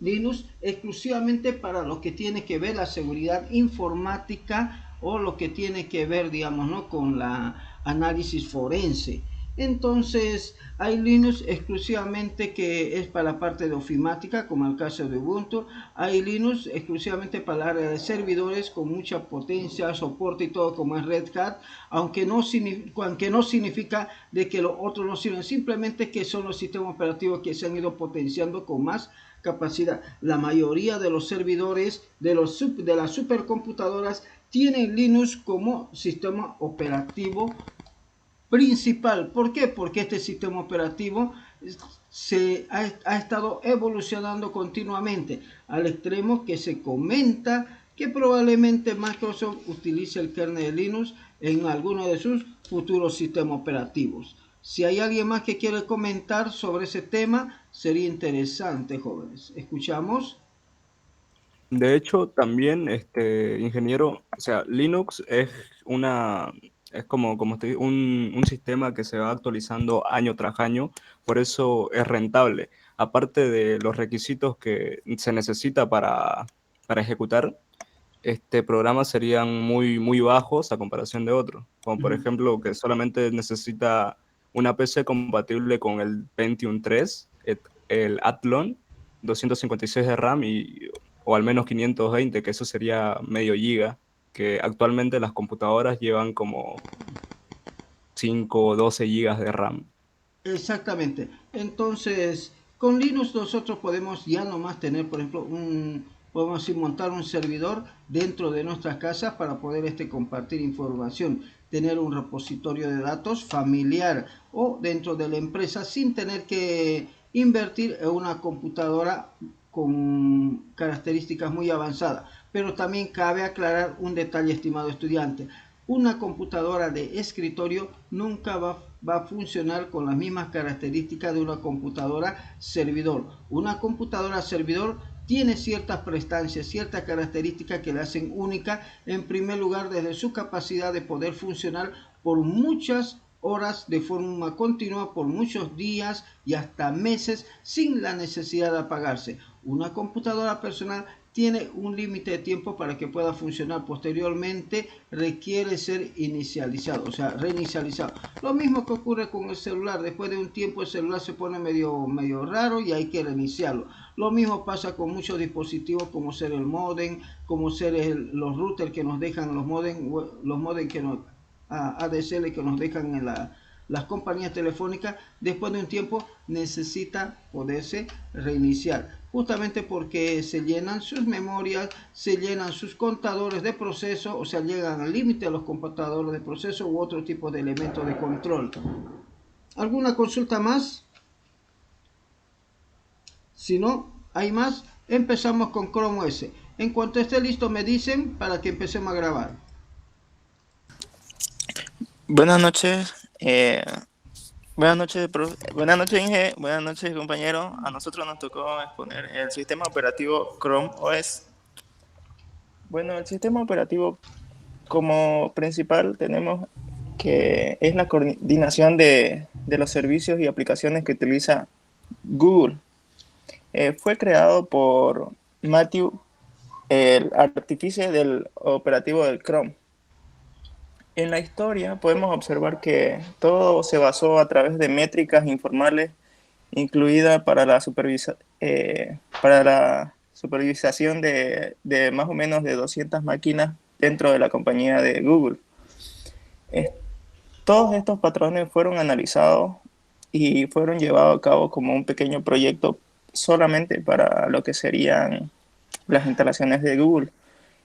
Linux exclusivamente para lo que tiene que ver la seguridad informática o lo que tiene que ver, digamos, ¿no?, con la análisis forense. Entonces hay Linux exclusivamente que es para la parte de ofimática, como el caso de Ubuntu. Hay Linux exclusivamente para la área de servidores con mucha potencia, soporte y todo, como es Red Hat, aunque no significa de que los otros no sirven, simplemente que son los sistemas operativos que se han ido potenciando con más capacidad. La mayoría de los servidores de las supercomputadoras tienen Linux como sistema operativo principal. ¿Por qué? Porque este sistema operativo ha estado evolucionando continuamente, al extremo que se comenta que probablemente Microsoft utilice el kernel de Linux en alguno de sus futuros sistemas operativos. Si hay alguien más que quiere comentar sobre ese tema, sería interesante, jóvenes. ¿Escuchamos? De hecho, también, ingeniero, o sea, Linux es un sistema que se va actualizando año tras año, por eso es rentable. Aparte de los requisitos que se necesita para ejecutar, este programa serían muy bajos a comparación de otros, como por ejemplo que solamente necesita una PC compatible con el Pentium 3, el Athlon, 256 de RAM o al menos 520, que eso sería medio giga, que actualmente las computadoras llevan como 5 o 12 gigas de RAM. Exactamente. Entonces, con Linux nosotros podemos ya nomás tener, por ejemplo, podemos así montar un servidor dentro de nuestras casas para poder compartir información, tener un repositorio de datos familiar o dentro de la empresa sin tener que invertir en una computadora con características muy avanzadas. Pero también cabe aclarar un detalle, estimado estudiante. Una computadora de escritorio nunca va a funcionar con las mismas características de una computadora servidor. Una computadora servidor tiene ciertas prestancias, ciertas características que la hacen única, en primer lugar desde su capacidad de poder funcionar por muchas horas de forma continua, por muchos días y hasta meses sin la necesidad de apagarse. Una computadora personal tiene un límite de tiempo para que pueda funcionar. Posteriormente requiere ser inicializado, o sea, reinicializado. Lo mismo que ocurre con el celular. Después de un tiempo el celular se pone medio raro y hay que reiniciarlo. Lo mismo pasa con muchos dispositivos como ser el modem, como ser los routers que nos dejan los modem que nos ADSL que nos dejan en las compañías telefónicas. Después de un tiempo necesita poderse reiniciar, justamente porque se llenan sus memorias, se llenan sus contadores de proceso, o sea, llegan al límite a los computadores de proceso u otro tipo de elementos de control. ¿Alguna consulta más? Si no hay más, empezamos con Chrome OS. En cuanto esté listo me dicen para que empecemos a grabar. Buenas noches, buenas noches Inge, buenas noches compañeros. A nosotros nos tocó exponer el sistema operativo Chrome OS. Bueno, el sistema operativo como principal tenemos que es la coordinación de los servicios y aplicaciones que utiliza Google. Fue creado por Matthew, el artífice del operativo del Chrome. En la historia podemos observar que todo se basó a través de métricas informales incluida para la supervisación de más o menos de 200 máquinas dentro de la compañía de Google. Todos estos patrones fueron analizados y fueron llevados a cabo como un pequeño proyecto solamente para lo que serían las instalaciones de Google.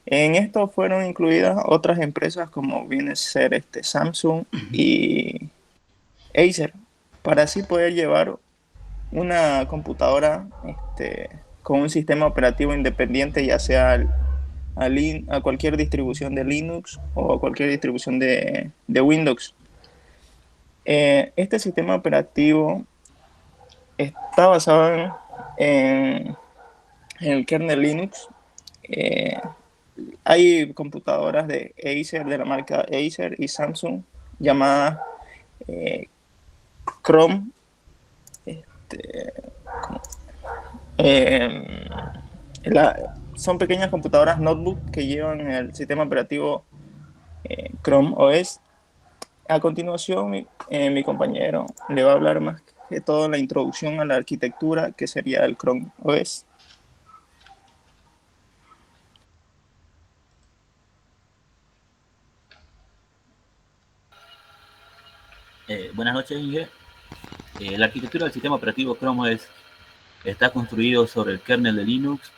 En esto fueron incluidas otras empresas como viene a ser Samsung y Acer, para así poder llevar una computadora con un sistema operativo independiente, ya sea a cualquier distribución de Linux o a cualquier distribución de Windows. Este sistema operativo está basado en el kernel Linux. Hay computadoras de Acer, de la marca Acer y Samsung, llamadas Chrome. Son pequeñas computadoras notebook que llevan el sistema operativo Chrome OS. A continuación, mi compañero le va a hablar más que todo la introducción a la arquitectura que sería el Chrome OS. Buenas noches, Inge. La arquitectura del sistema operativo Chrome OS está construido sobre el kernel de Linux,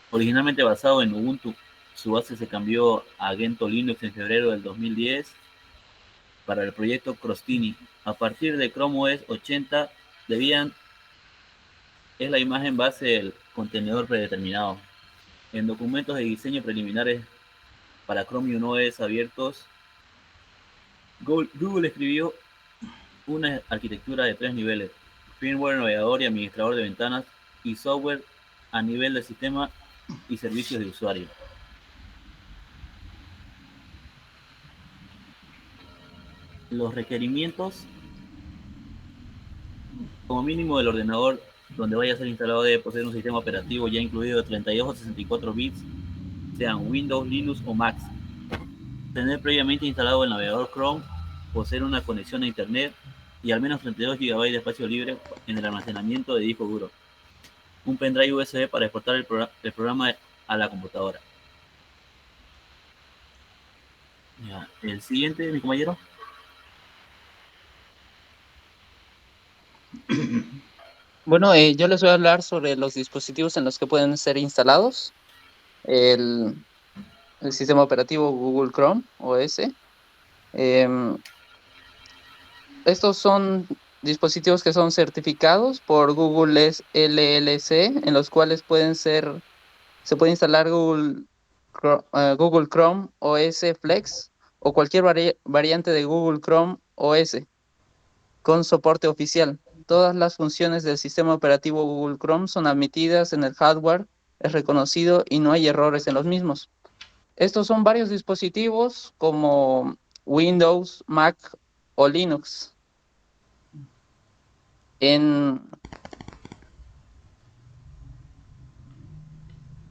originalmente basado en Ubuntu. Su base se cambió a Gentoo Linux en febrero del 2010 para el proyecto Crostini. A partir de Chrome OS 80, Debian es la imagen base del contenedor predeterminado. En documentos de diseño preliminares para Chromium OS abiertos, Google escribió una arquitectura de 3 niveles: firmware, navegador y administrador de ventanas, y software a nivel de sistema y servicios de usuario. Los requerimientos: como mínimo, el ordenador donde vaya a ser instalado debe poseer un sistema operativo ya incluido de 32 o 64 bits, sean Windows, Linux o Mac. Tener previamente instalado el navegador Chrome, poseer una conexión a internet y al menos 32 GB de espacio libre en el almacenamiento de disco duro. Un pendrive USB para exportar el programa a la computadora. Ya, el siguiente, mi compañero. Bueno, yo les voy a hablar sobre los dispositivos en los que pueden ser instalados el sistema operativo Google Chrome OS. Estos son dispositivos que son certificados por Google LLC, en los cuales se puede instalar Google Chrome OS Flex o cualquier variante de Google Chrome OS con soporte oficial. Todas las funciones del sistema operativo Google Chrome son admitidas en el hardware, es reconocido y no hay errores en los mismos. Estos son varios dispositivos como Windows, Mac o Linux. En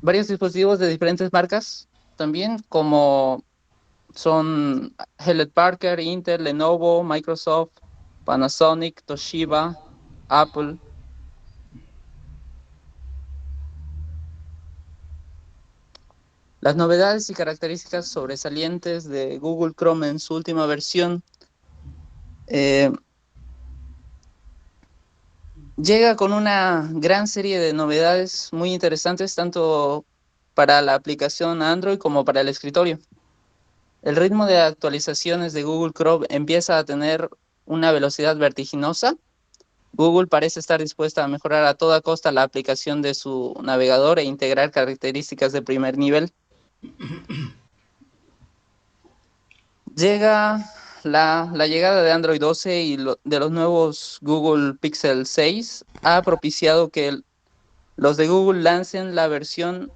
varios dispositivos de diferentes marcas también, como son Hewlett Packard, Intel, Lenovo, Microsoft, Panasonic, Toshiba, Apple. Las novedades y características sobresalientes de Google Chrome en su última versión llega con una gran serie de novedades muy interesantes, tanto para la aplicación Android como para el escritorio. El ritmo de actualizaciones de Google Chrome empieza a tener una velocidad vertiginosa. Google parece estar dispuesta a mejorar a toda costa la aplicación de su navegador e integrar características de primer nivel. La llegada de Android 12 y de los nuevos Google Pixel 6 ha propiciado que los de Google lancen la versión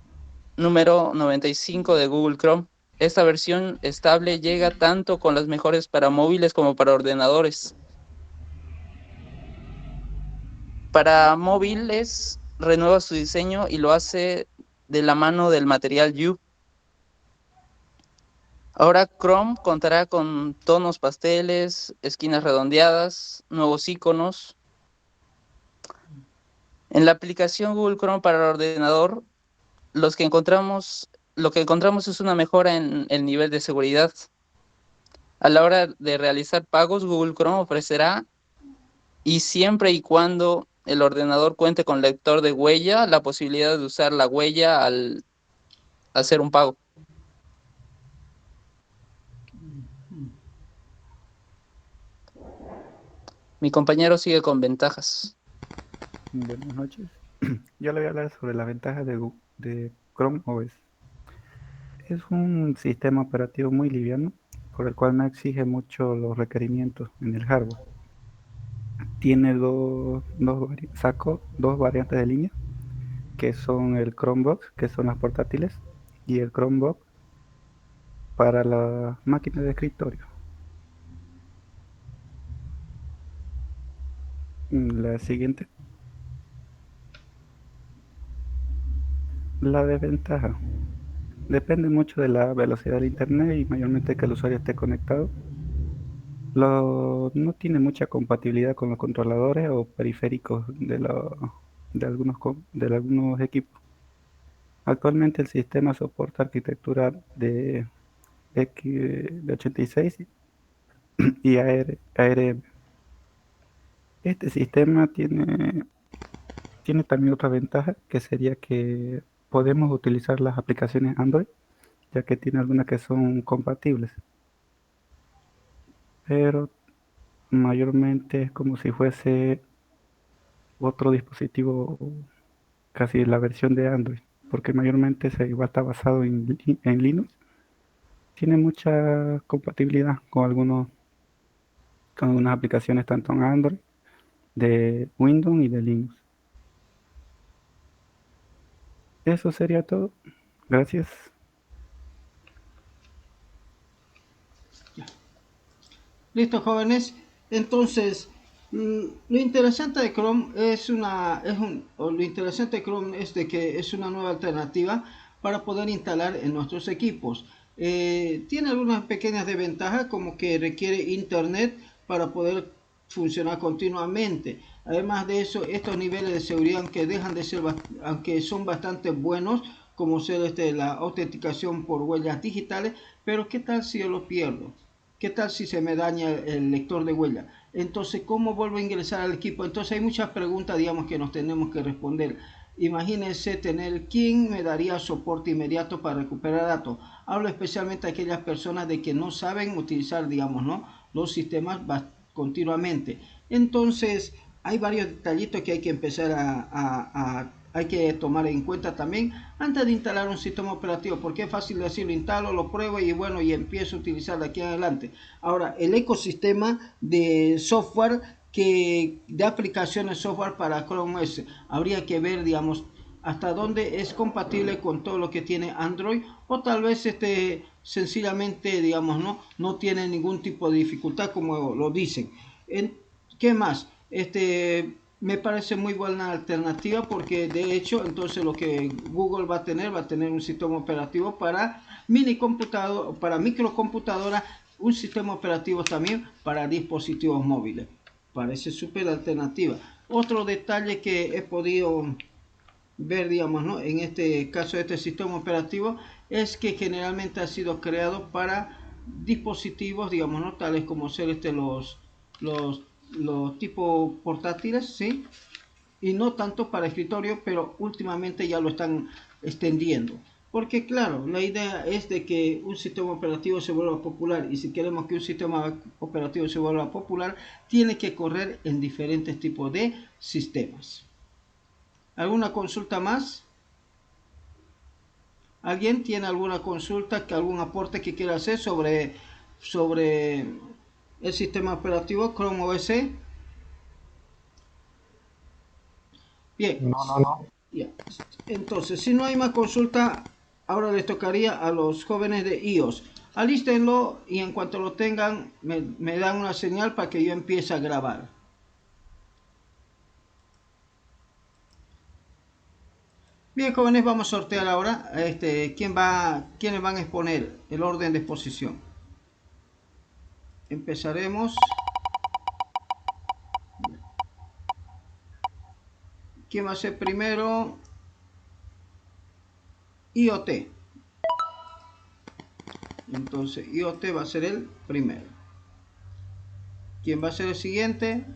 número 95 de Google Chrome. Esta versión estable llega tanto con las mejores para móviles como para ordenadores. Para móviles renueva su diseño y lo hace de la mano del material Vue. Ahora Chrome contará con tonos pasteles, esquinas redondeadas, nuevos iconos. En la aplicación Google Chrome para el ordenador, lo que encontramos es una mejora en el nivel de seguridad. A la hora de realizar pagos, Google Chrome ofrecerá, y siempre y cuando el ordenador cuente con lector de huella, la posibilidad de usar la huella al hacer un pago. Mi compañero sigue con ventajas. Buenas noches. Yo le voy a hablar sobre las ventajas de Chrome OS. Es un sistema operativo muy liviano, por el cual no exige mucho los requerimientos en el hardware. Tiene dos variantes de línea, que son el Chromebox, que son las portátiles, y el Chromebox para las máquinas de escritorio. La siguiente. La desventaja. Depende mucho de la velocidad del internet y mayormente que el usuario esté conectado. No tiene mucha compatibilidad con los controladores o periféricos de algunos equipos. Actualmente el sistema soporta arquitectura de 86 y ARM. Este sistema tiene también otra ventaja, que sería que podemos utilizar las aplicaciones Android, ya que tiene algunas que son compatibles. Pero mayormente es como si fuese otro dispositivo, casi la versión de Android, porque mayormente igual está basado en Linux. Tiene mucha compatibilidad con algunos con unas aplicaciones tanto en Android, de Windows y de Linux. Eso sería todo. Gracias. Listo, jóvenes. Entonces, lo interesante de Chrome lo interesante de Chrome es de que es una nueva alternativa para poder instalar en nuestros equipos. Tiene algunas pequeñas desventajas, como que requiere internet para poder funcionar continuamente. Además de eso, estos niveles de seguridad que dejan de ser, aunque son bastante buenos, como ser la autenticación por huellas digitales, pero ¿qué tal si yo lo pierdo? ¿Qué tal si se me daña el lector de huella? Entonces, ¿cómo vuelvo a ingresar al equipo? Entonces, hay muchas preguntas, digamos, que nos tenemos que responder. Imagínense tener quién me daría soporte inmediato para recuperar datos. Hablo especialmente a aquellas personas de que no saben utilizar, digamos, ¿no?, los sistemas continuamente. Entonces, hay varios detallitos que hay que empezar hay que tomar en cuenta también antes de instalar un sistema operativo, porque es fácil decirlo, instalo, lo pruebo y bueno, y empiezo a utilizar de aquí en adelante. Ahora, el ecosistema de software, de aplicaciones software para Chrome OS, habría que ver, digamos, hasta dónde es compatible con todo lo que tiene Android, o tal vez sencillamente, digamos, no tiene ningún tipo de dificultad como lo dicen. ¿Qué más? Me parece muy buena alternativa, porque de hecho entonces lo que Google va a tener un sistema operativo para microcomputadora, un sistema operativo también para dispositivos móviles. Parece súper alternativa. Otro detalle que he podido ver, digamos, ¿no?, en este caso de este sistema operativo, es que generalmente ha sido creado para dispositivos, digamos, ¿no?, tales como ser los tipo portátiles, ¿sí?, y no tanto para escritorio, pero últimamente ya lo están extendiendo. Porque claro, la idea es de que un sistema operativo se vuelva popular, y si queremos que un sistema operativo se vuelva popular, tiene que correr en diferentes tipos de sistemas. ¿Alguna consulta más? ¿Alguien tiene alguna consulta, algún aporte que quiera hacer sobre el sistema operativo Chrome OS? Bien. No. Ya. Entonces, si no hay más consulta, ahora les tocaría a los jóvenes de iOS. Alístenlo y en cuanto lo tengan, me dan una señal para que yo empiece a grabar. Bien, jóvenes, vamos a sortear ahora quiénes van a exponer el orden de exposición. Empezaremos. ¿Quién va a ser primero? IoT. Entonces, IoT va a ser el primero. ¿Quién va a ser el siguiente?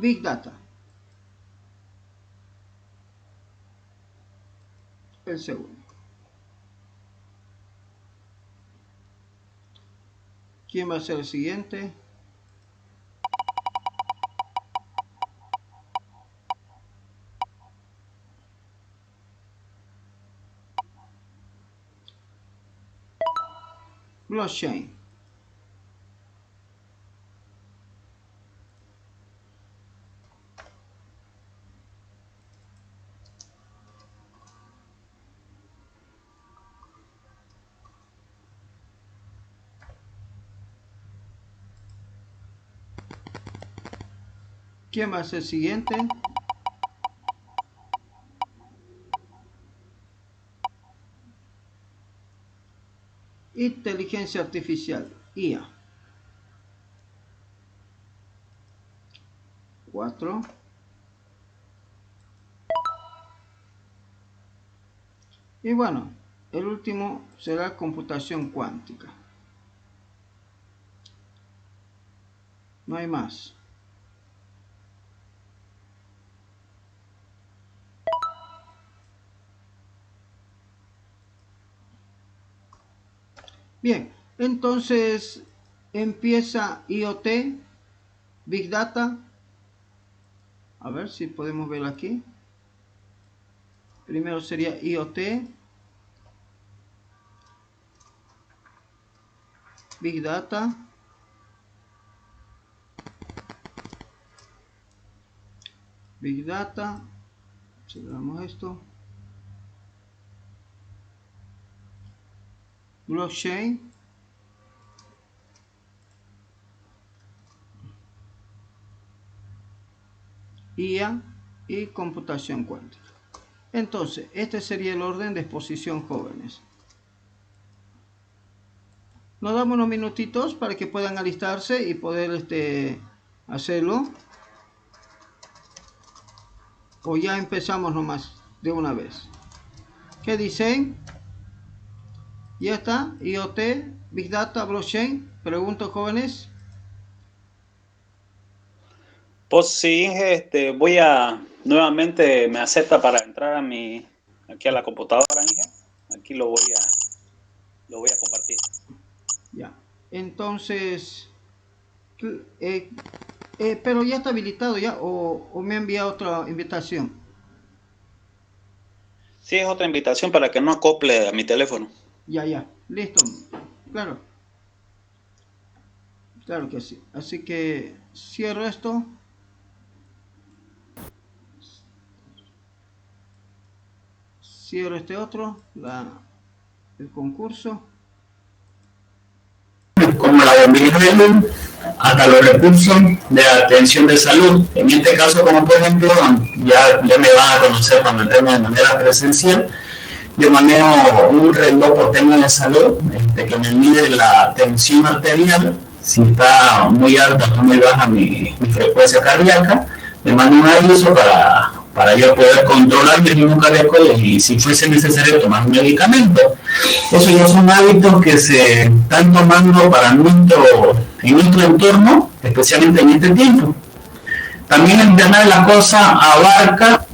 Big Data. El segundo. ¿Quién va a ser el siguiente? Blockchain. ¿Quién va a ser el siguiente? Inteligencia artificial, IA. 4. Y bueno, el último será computación cuántica. No hay más. Bien, entonces empieza IoT, Big Data. A ver si podemos ver aquí. Primero sería IoT, Big Data, cerramos esto, blockchain, IA y computación cuántica. Entonces, este sería el orden de exposición, jóvenes. Nos damos unos minutitos para que puedan alistarse y poder hacerlo. O ya empezamos nomás de una vez. ¿Qué dicen? Ya está. IoT, Big Data, Blockchain. Pregunto, jóvenes. Pues sí, Inge, voy a nuevamente me acepta para entrar aquí a la computadora, Inge. Aquí lo voy a compartir. Ya. Entonces, pero ya está habilitado ya o me ha enviado otra invitación. Sí, es otra invitación para que no acople a mi teléfono. Ya, listo. Claro que sí. Así que cierro esto. Cierro este otro, el concurso. Como la de hasta los recursos de atención de salud. En este caso, como por ejemplo, ya me van a conocer cuando entremos de manera presencial. Yo manejo un reloj por tema de salud que me mide la tensión arterial, si está muy alta o muy baja mi frecuencia cardíaca. Me manda un aviso para yo poder controlar mi ritmo cardíaco y si fuese necesario tomar un medicamento. Esos ya son hábitos que se están tomando en nuestro entorno, especialmente en este tiempo. También el Internet de las Cosas abarca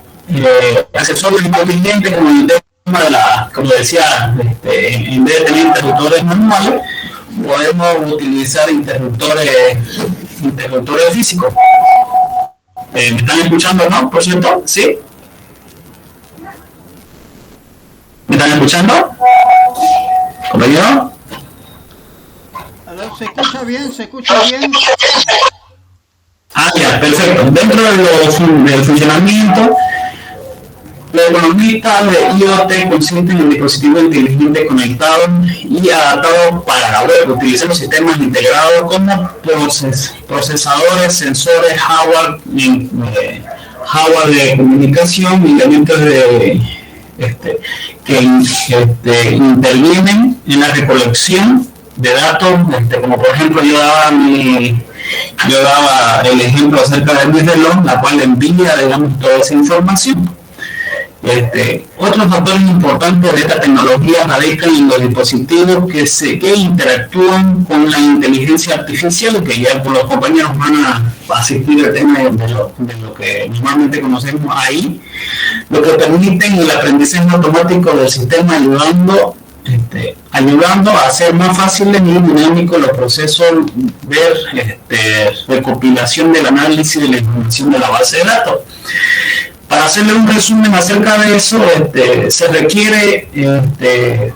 accesorios inteligentes como el tema de como decía, en vez de tener interruptores manuales, podemos utilizar interruptores físicos. ¿Me están escuchando, no? Por cierto, ¿sí? ¿Me están escuchando? ¿Compañero? ¿Se escucha bien? Ah, ya, perfecto. Dentro del funcionamiento, la economista de IoT consiste en el dispositivo inteligente conectado y adaptado para la web. Utiliza los sistemas integrados como procesadores, sensores, hardware de comunicación y elementos que intervienen en la recolección de datos, como por ejemplo yo daba el ejemplo acerca de mi reloj, la cual envía, digamos, toda esa información. Otros factores importantes de esta tecnología radican en los dispositivos que interactúan con la inteligencia artificial, que ya los compañeros van a asistir al tema de lo que normalmente conocemos ahí, lo que permiten el aprendizaje automático del sistema, ayudando a hacer más fáciles y dinámicos los procesos de recopilación del análisis de la información de la base de datos. Para hacerle un resumen acerca de eso, se requiere,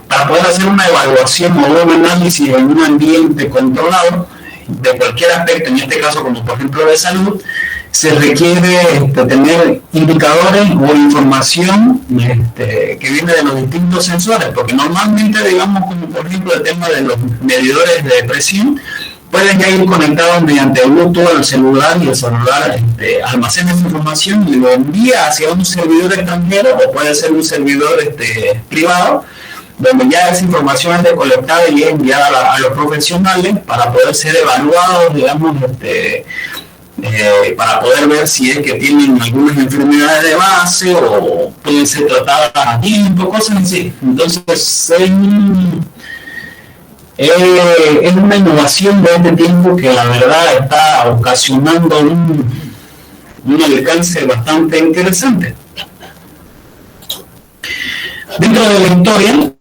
para poder hacer una evaluación o un análisis en un ambiente controlado de cualquier aspecto, en este caso como por ejemplo de salud, se requiere tener indicadores o información que viene de los distintos sensores, porque normalmente, digamos, como por ejemplo el tema de los medidores de presión, pueden ya ir conectados mediante Bluetooth al celular y el celular almacena esa información y lo envía hacia un servidor extranjero o puede ser un servidor privado, donde ya esa información es recolectada y es enviada a los profesionales para poder ser evaluados, digamos, para poder ver si es que tienen algunas enfermedades de base o pueden ser tratadas a tiempo, cosas así. Entonces es una innovación de este tiempo que la verdad está ocasionando un alcance bastante interesante. Dentro de la historia,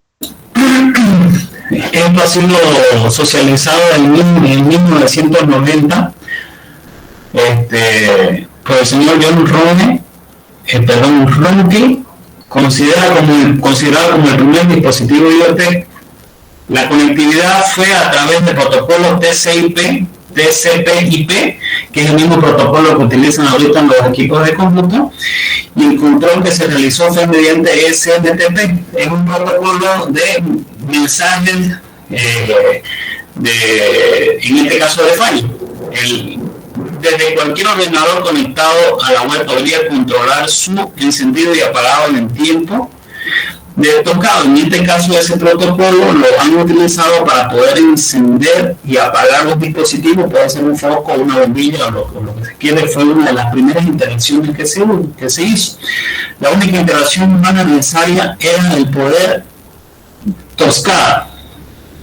esto ha sido socializado en 1990 por el señor John Ronke, considerado como el primer dispositivo IoT. La conectividad fue a través del protocolo TCP/IP, que es el mismo protocolo que utilizan ahorita los equipos de cómputo, y el control que se realizó fue mediante SMTP. Es un protocolo de mensajes, en este caso de fallo. Desde cualquier ordenador conectado a la web podría controlar su encendido y apagado en el tiempo de tocado. En este caso, ese protocolo lo han utilizado para poder encender y apagar los dispositivos, puede ser un foco, una bombilla o lo que se quiere. Fue una de las primeras interacciones que se hizo. La única interacción humana necesaria era el poder toscar.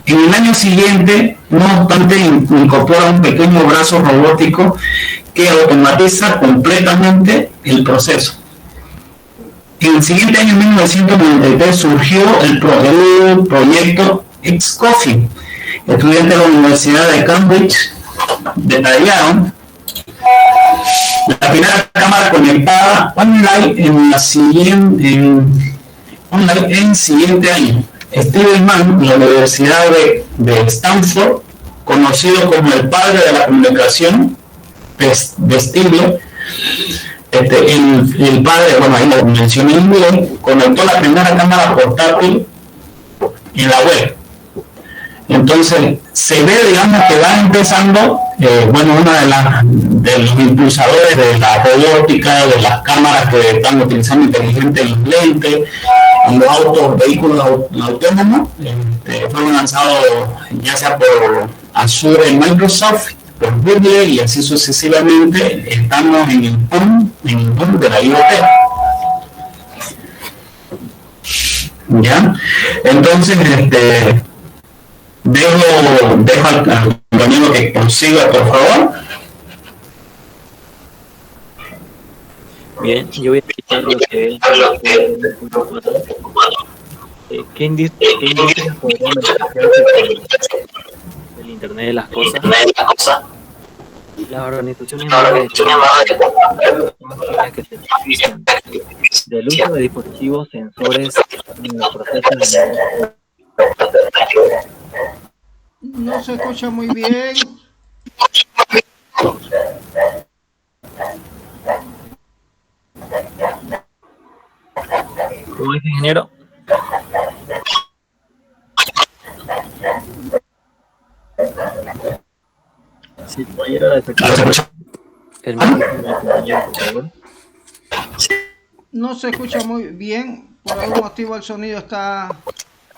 En el año siguiente, no obstante, incorpora un pequeño brazo robótico que automatiza completamente el proceso. En el siguiente año, 1993, surgió el proyecto Xcoffee. Estudiantes de la Universidad de Cambridge detallaron la primera cámara conectada online en siguiente año. Steve Mann, de la Universidad de Stanford, conocido como el padre de la comunicación vestible, el padre, bueno, ahí lo mencioné en inglés, conectó la primera cámara portátil en la web. Entonces, se ve, digamos, que va empezando, una de los impulsadores de la robótica, de las cámaras que están utilizando inteligente en los lentes, en los vehículos autónomos, fueron lanzados ya sea por Azure en Microsoft, por Google, y así sucesivamente. Estamos en el boom de la IoT. ¿Ya? Entonces, dejo al compañero que consiga, por favor. Bien, yo voy a explicar lo que es ¿qué industrias podrían beneficiarse del Internet de las Cosas? Las organizaciones que se benefician del uso de dispositivos sensores en los procesos de negocio. No se escucha muy bien. ¿Cómo es, ingeniero? Si pudiera detectar el compañero, por favor. No se escucha muy bien. Por algún motivo el sonido está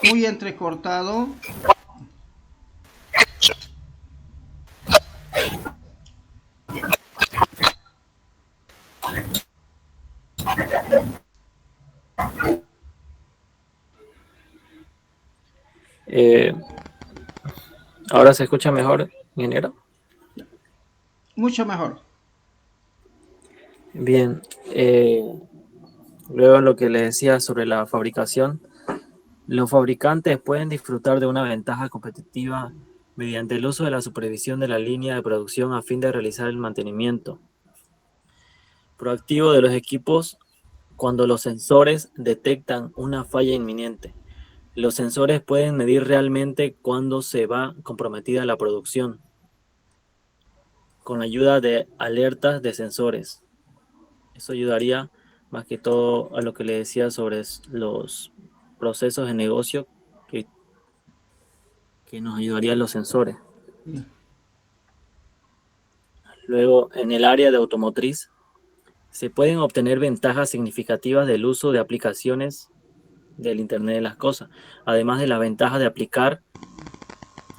muy entrecortado. Ahora se escucha mejor, ingeniero. Mucho mejor. Bien, luego lo que les decía sobre la fabricación, los fabricantes pueden disfrutar de una ventaja competitiva mediante el uso de la supervisión de la línea de producción a fin de realizar el mantenimiento proactivo de los equipos cuando los sensores detectan una falla inminente. Los sensores pueden medir realmente cuándo se va comprometida la producción con la ayuda de alertas de sensores. Eso ayudaría más que todo a lo que le decía sobre los procesos de negocio que nos ayudarían los sensores. Luego, en el área de automotriz, se pueden obtener ventajas significativas del uso de aplicaciones del Internet de las Cosas. Además de la ventaja de aplicar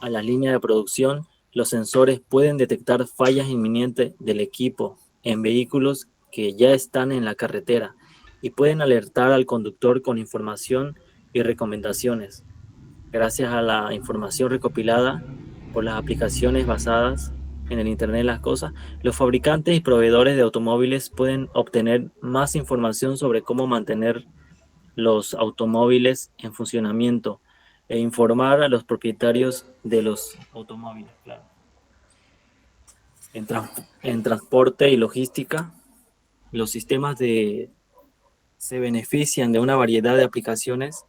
a la línea de producción, los sensores pueden detectar fallas inminentes del equipo en vehículos que ya están en la carretera y pueden alertar al conductor con información y recomendaciones. Gracias a la información recopilada por las aplicaciones basadas en el Internet de las Cosas, los fabricantes y proveedores de automóviles pueden obtener más información sobre cómo mantener los automóviles en funcionamiento e informar a los propietarios de los automóviles. Claro. En transporte y logística, los sistemas de se benefician de una variedad de aplicaciones,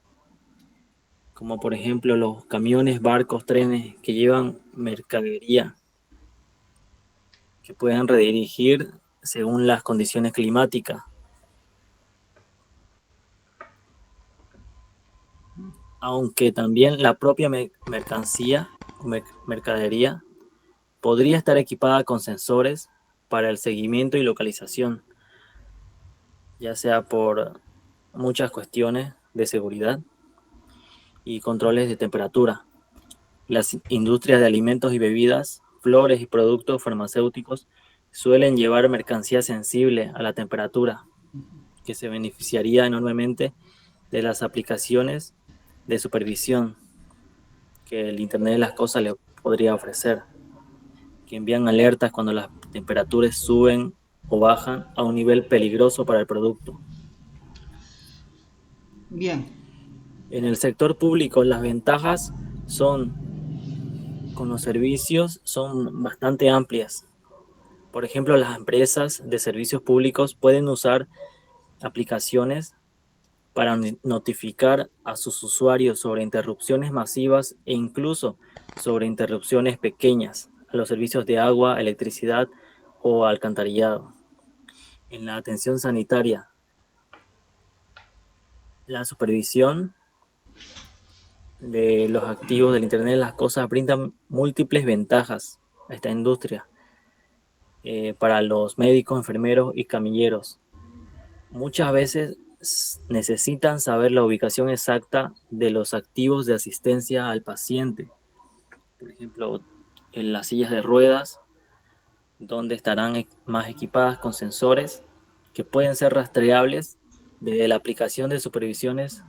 como por ejemplo los camiones, barcos, trenes que llevan mercadería, que puedan redirigir según las condiciones climáticas. Aunque también la propia mercancía o mercadería podría estar equipada con sensores para el seguimiento y localización, ya sea por muchas cuestiones de seguridad y controles de temperatura. Las industrias de alimentos y bebidas, flores y productos farmacéuticos suelen llevar mercancía sensible a la temperatura, que se beneficiaría enormemente de las aplicaciones de supervisión que el Internet de las Cosas le podría ofrecer, que envían alertas cuando las temperaturas suben o bajan a un nivel peligroso para el producto. Bien. En el sector público, las ventajas con los servicios son bastante amplias. Por ejemplo, las empresas de servicios públicos pueden usar aplicaciones para notificar a sus usuarios sobre interrupciones masivas e incluso sobre interrupciones pequeñas a los servicios de agua, electricidad o alcantarillado. En la atención sanitaria, la supervisión de los activos del Internet de las Cosas brinda múltiples ventajas a esta industria para los médicos, enfermeros y camilleros. Muchas veces necesitan saber la ubicación exacta de los activos de asistencia al paciente. Por ejemplo, en las sillas de ruedas, donde estarán más equipadas con sensores que pueden ser rastreables desde la aplicación de supervisiones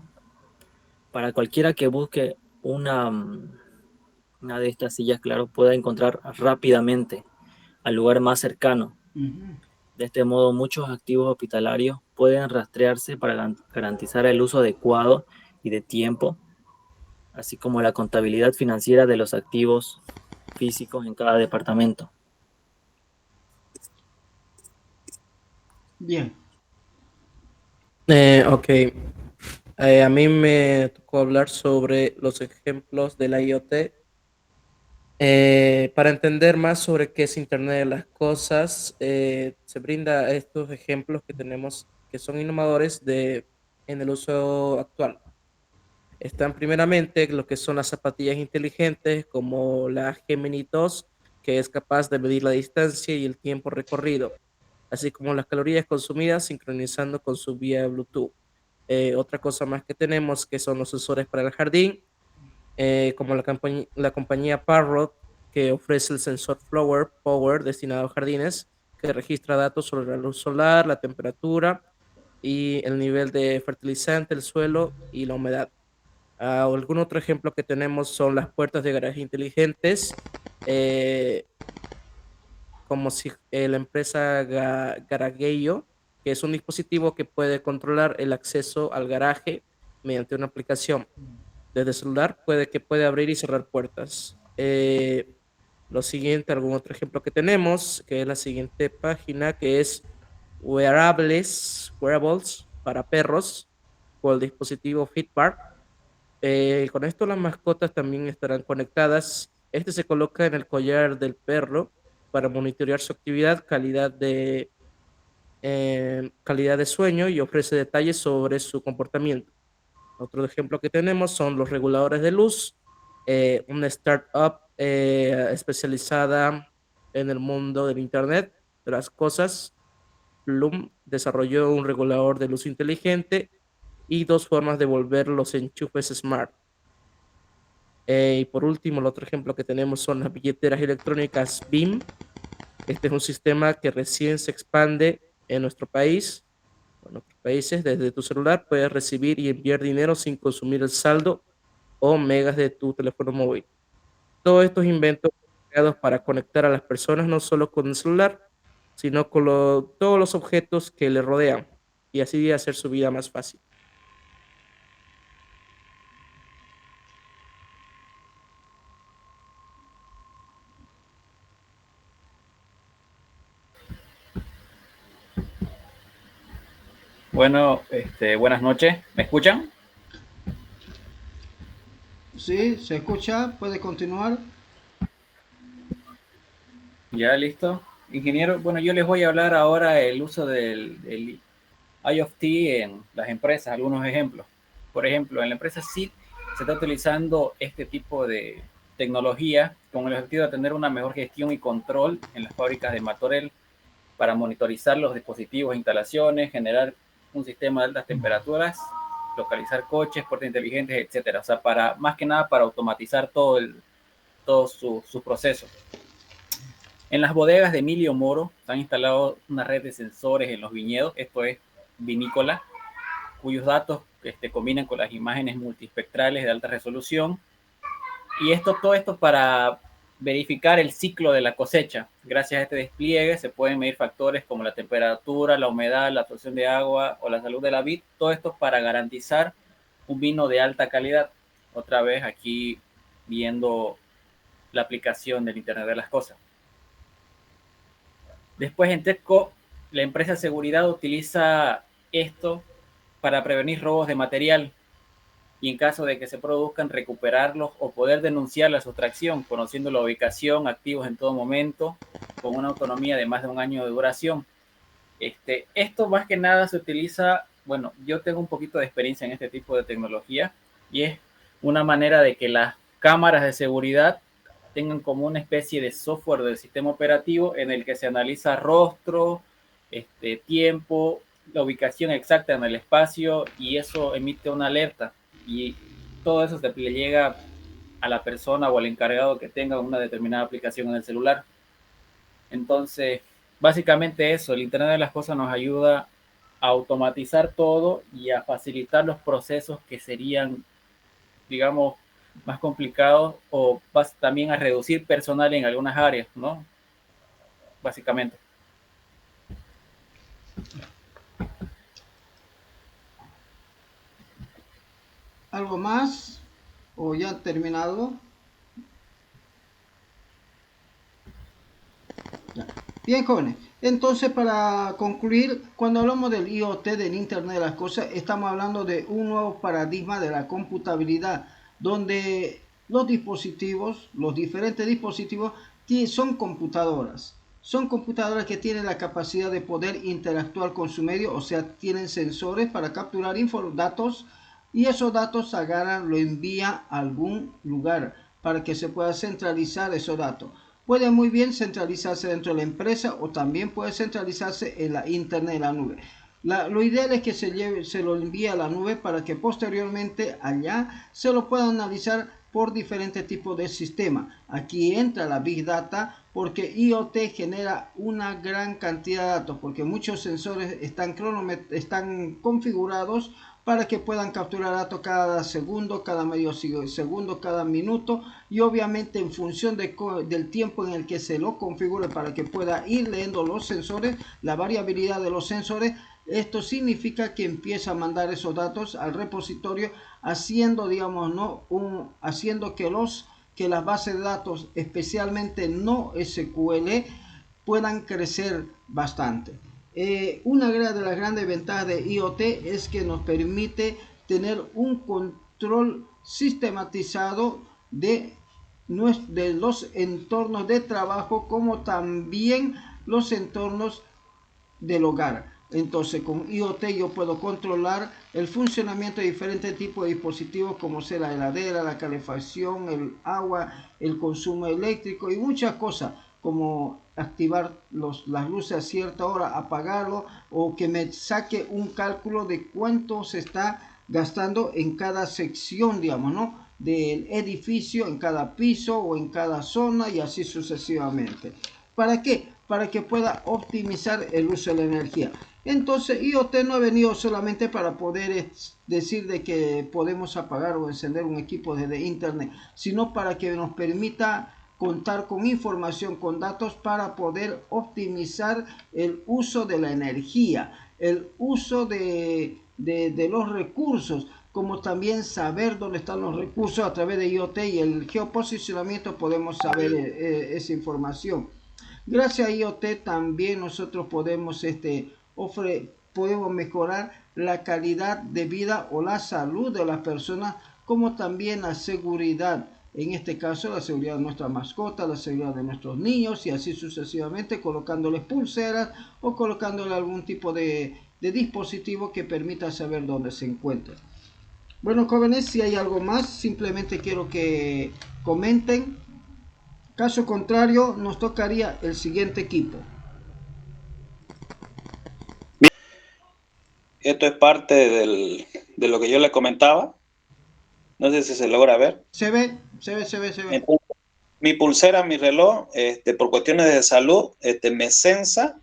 para cualquiera que busque una de estas sillas, claro, pueda encontrar rápidamente al lugar más cercano. De este modo, muchos activos hospitalarios pueden rastrearse para garantizar el uso adecuado y de tiempo, así como la contabilidad financiera de los activos físicos en cada departamento. Bien. Ok. A mí me tocó hablar sobre los ejemplos de la IoT. Para entender más sobre qué es Internet de las Cosas, se brinda estos ejemplos que tenemos que son innovadores en el uso actual. Están primeramente lo que son las zapatillas inteligentes como la Gemini 2, que es capaz de medir la distancia y el tiempo recorrido, así como las calorías consumidas sincronizando con su vía Bluetooth. Otra cosa más que tenemos que son los sensores para el jardín, como la compañía Parrot, que ofrece el sensor Flower Power destinado a jardines, que registra datos sobre la luz solar, la temperatura y el nivel de fertilizante, el suelo y la humedad. Algún otro ejemplo que tenemos son las puertas de garaje inteligentes, eh, como si la empresa Garageio, que es un dispositivo que puede controlar el acceso al garaje mediante una aplicación. Desde celular puede abrir y cerrar puertas. Lo siguiente, algún otro ejemplo que tenemos, que es la siguiente página, que es Wearables para perros, con el dispositivo Fitbar. Con esto las mascotas también estarán conectadas. Este se coloca en el collar del perro para monitorear su actividad, calidad de sueño y ofrece detalles sobre su comportamiento. Otro ejemplo que tenemos son los reguladores de luz, una startup especializada en el mundo del Internet de las cosas. Bloom desarrolló un regulador de luz inteligente y dos formas de volver los enchufes smart. Y por último, el otro ejemplo que tenemos son las billeteras electrónicas BIM. Este es un sistema que recién se expande en nuestro país, en otros países. Desde tu celular puedes recibir y enviar dinero sin consumir el saldo o megas de tu teléfono móvil. Todos estos inventos creados para conectar a las personas no solo con el celular, sino con todos los objetos que le rodean y así hacer su vida más fácil. Bueno, buenas noches. ¿Me escuchan? Sí, se escucha, puede continuar. Ya, listo. Ingeniero, bueno, yo les voy a hablar ahora el uso del IoT en las empresas, algunos ejemplos. Por ejemplo, en la empresa SID se está utilizando este tipo de tecnología con el objetivo de tener una mejor gestión y control en las fábricas de Martorell para monitorizar los dispositivos e instalaciones, generar un sistema de altas temperaturas, localizar coches, puertas inteligentes, etcétera. O sea, para más que nada para automatizar todo su proceso. En las bodegas de Emilio Moro se han instalado una red de sensores en los viñedos, esto es vinícola, cuyos datos combinan con las imágenes multiespectrales de alta resolución. Y todo esto para verificar el ciclo de la cosecha. Gracias a este despliegue se pueden medir factores como la temperatura, la humedad, la absorción de agua o la salud de la vid. Todo esto para garantizar un vino de alta calidad. Otra vez aquí viendo la aplicación del Internet de las Cosas. Después en TEPCO, la empresa de seguridad utiliza esto para prevenir robos de material y en caso de que se produzcan, recuperarlos o poder denunciar la sustracción, conociendo la ubicación, activos en todo momento, con una autonomía de más de 1 año de duración. Esto más que nada se utiliza, bueno, yo tengo un poquito de experiencia en este tipo de tecnología y es una manera de que las cámaras de seguridad tengan como una especie de software del sistema operativo en el que se analiza rostro, tiempo, la ubicación exacta en el espacio y eso emite una alerta y todo eso se le llega a la persona o al encargado que tenga una determinada aplicación en el celular. Entonces, básicamente eso, el Internet de las Cosas nos ayuda a automatizar todo y a facilitar los procesos que serían, digamos, más complicados o también a reducir personal en algunas áreas, ¿no? Básicamente. ¿Algo más? ¿O ya han terminado? Ya. Bien, jóvenes. Entonces, para concluir, cuando hablamos del IoT, del Internet de las Cosas, estamos hablando de un nuevo paradigma de la computabilidad, donde los dispositivos, los diferentes dispositivos, son computadoras. Son computadoras que tienen la capacidad de poder interactuar con su medio, o sea, tienen sensores para capturar datos y esos datos agarran, lo envía a algún lugar para que se pueda centralizar esos datos. Puede muy bien centralizarse dentro de la empresa o también puede centralizarse en la internet, en la nube. Lo ideal es que se lo envíe a la nube para que posteriormente allá se lo pueda analizar por diferentes tipos de sistemas. Aquí entra la Big Data porque IoT genera una gran cantidad de datos porque muchos sensores están configurados para que puedan capturar datos cada segundo, cada medio segundo, cada minuto y obviamente en función del tiempo en el que se lo configure para que pueda ir leyendo los sensores, la variabilidad de los sensores. Esto significa que empieza a mandar esos datos al repositorio haciendo, digamos, haciendo que las bases de datos, especialmente no SQL, puedan crecer bastante. Una de las grandes ventajas de IoT es que nos permite tener un control sistematizado de los entornos de trabajo como también los entornos del hogar. Entonces con IoT yo puedo controlar el funcionamiento de diferentes tipos de dispositivos como sea la heladera, la calefacción, el agua, el consumo eléctrico y muchas cosas como activar las luces a cierta hora, apagarlo o que me saque un cálculo de cuánto se está gastando en cada sección, digamos, ¿no? Del edificio, en cada piso o en cada zona y así sucesivamente. ¿Para qué? Para que pueda optimizar el uso de la energía. Entonces IoT no ha venido solamente para poder decir de que podemos apagar o encender un equipo desde internet, sino para que nos permita contar con información, con datos para poder optimizar el uso de la energía, el uso de los recursos, como también saber dónde están los recursos a través de IoT y el geoposicionamiento podemos saber esa información. Gracias a IoT también nosotros podemos podemos mejorar la calidad de vida o la salud de las personas, como también la seguridad. En este caso, la seguridad de nuestra mascota, la seguridad de nuestros niños y así sucesivamente, colocándoles pulseras o colocándole algún tipo de dispositivo que permita saber dónde se encuentra. Bueno, jóvenes, si hay algo más, simplemente quiero que comenten. Caso contrario, nos tocaría el siguiente equipo. Esto es parte de lo que yo le comentaba. No sé si se logra ver. Se ve. Entonces, mi pulsera, mi reloj, por cuestiones de salud, me censa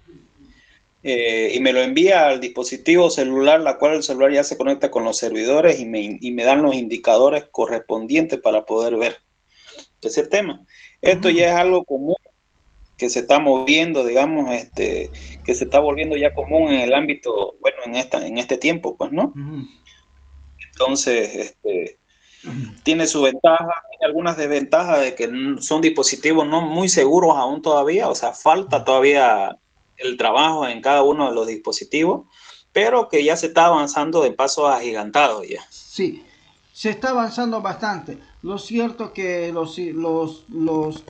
y me lo envía al dispositivo celular, la cual el celular ya se conecta con los servidores y me dan los indicadores correspondientes para poder ver ese tema. Esto ya es algo común que se está moviendo, digamos, que se está volviendo ya común en el ámbito, bueno, en este tiempo, pues, ¿no? Entonces, tiene su ventaja, tiene algunas desventajas de que son dispositivos no muy seguros aún todavía, o sea, falta todavía el trabajo en cada uno de los dispositivos, pero que ya se está avanzando en pasos agigantados ya. Sí, se está avanzando bastante. Lo cierto que los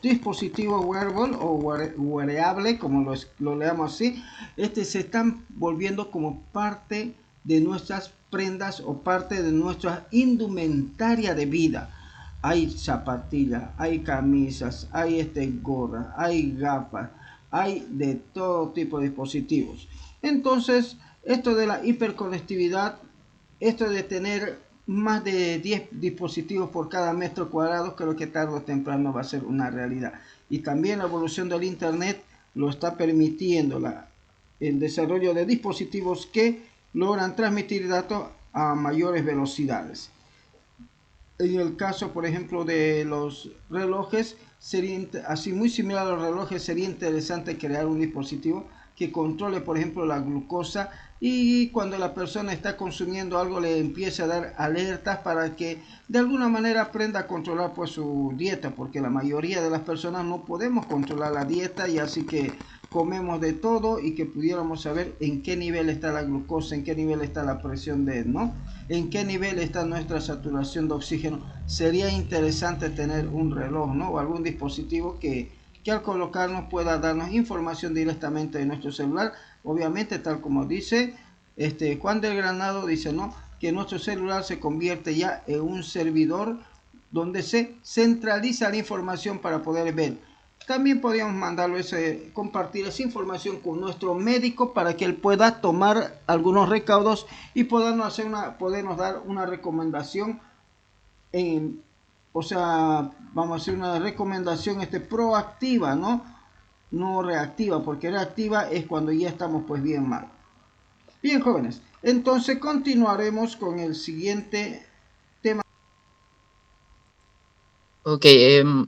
dispositivos wearable o wearable, como lo leamos así, se están volviendo como parte de nuestras prendas o parte de nuestra indumentaria de vida. Hay zapatillas, hay camisas, hay gorras, hay gafas, hay de todo tipo de dispositivos. Entonces, esto de la hiperconectividad, esto de tener más de 10 dispositivos por cada metro cuadrado, creo que tarde o temprano va a ser una realidad. Y también la evolución del Internet lo está permitiendo, el desarrollo de dispositivos que logran transmitir datos a mayores velocidades. En el caso, por ejemplo, de los relojes, sería así muy similar a los relojes, sería interesante crear un dispositivo que controle, por ejemplo, la glucosa, y cuando la persona está consumiendo algo le empiece a dar alertas para que de alguna manera aprenda a controlar pues su dieta, porque la mayoría de las personas no podemos controlar la dieta, y así que comemos de todo, y que pudiéramos saber en qué nivel está la glucosa, en qué nivel está la presión en qué nivel está nuestra saturación de oxígeno. Sería interesante tener un reloj, ¿no? O algún dispositivo que al colocarnos pueda darnos información directamente de nuestro celular. Obviamente, tal como dice Juan del Granado, dice, ¿no?, que nuestro celular se convierte ya en un servidor donde se centraliza la información para poder ver. También podríamos mandarlo compartir esa información con nuestro médico para que él pueda tomar algunos recaudos y podernos dar una recomendación vamos a hacer una recomendación proactiva, no reactiva, porque reactiva es cuando ya estamos pues bien mal. Bien, jóvenes, entonces continuaremos con el siguiente tema. Ok,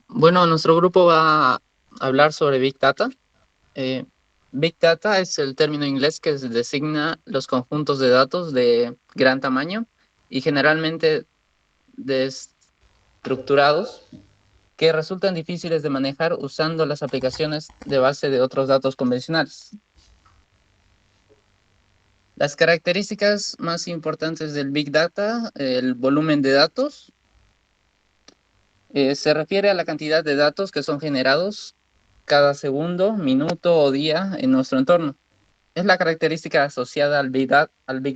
bueno, nuestro grupo va a hablar sobre Big Data. Big Data es el término inglés que designa los conjuntos de datos de gran tamaño y generalmente desestructurados que resultan difíciles de manejar usando las aplicaciones de base de otros datos convencionales. Las características más importantes del Big Data: el volumen de datos. Se refiere a la cantidad de datos que son generados cada segundo, minuto o día en nuestro entorno. Es la característica asociada al Big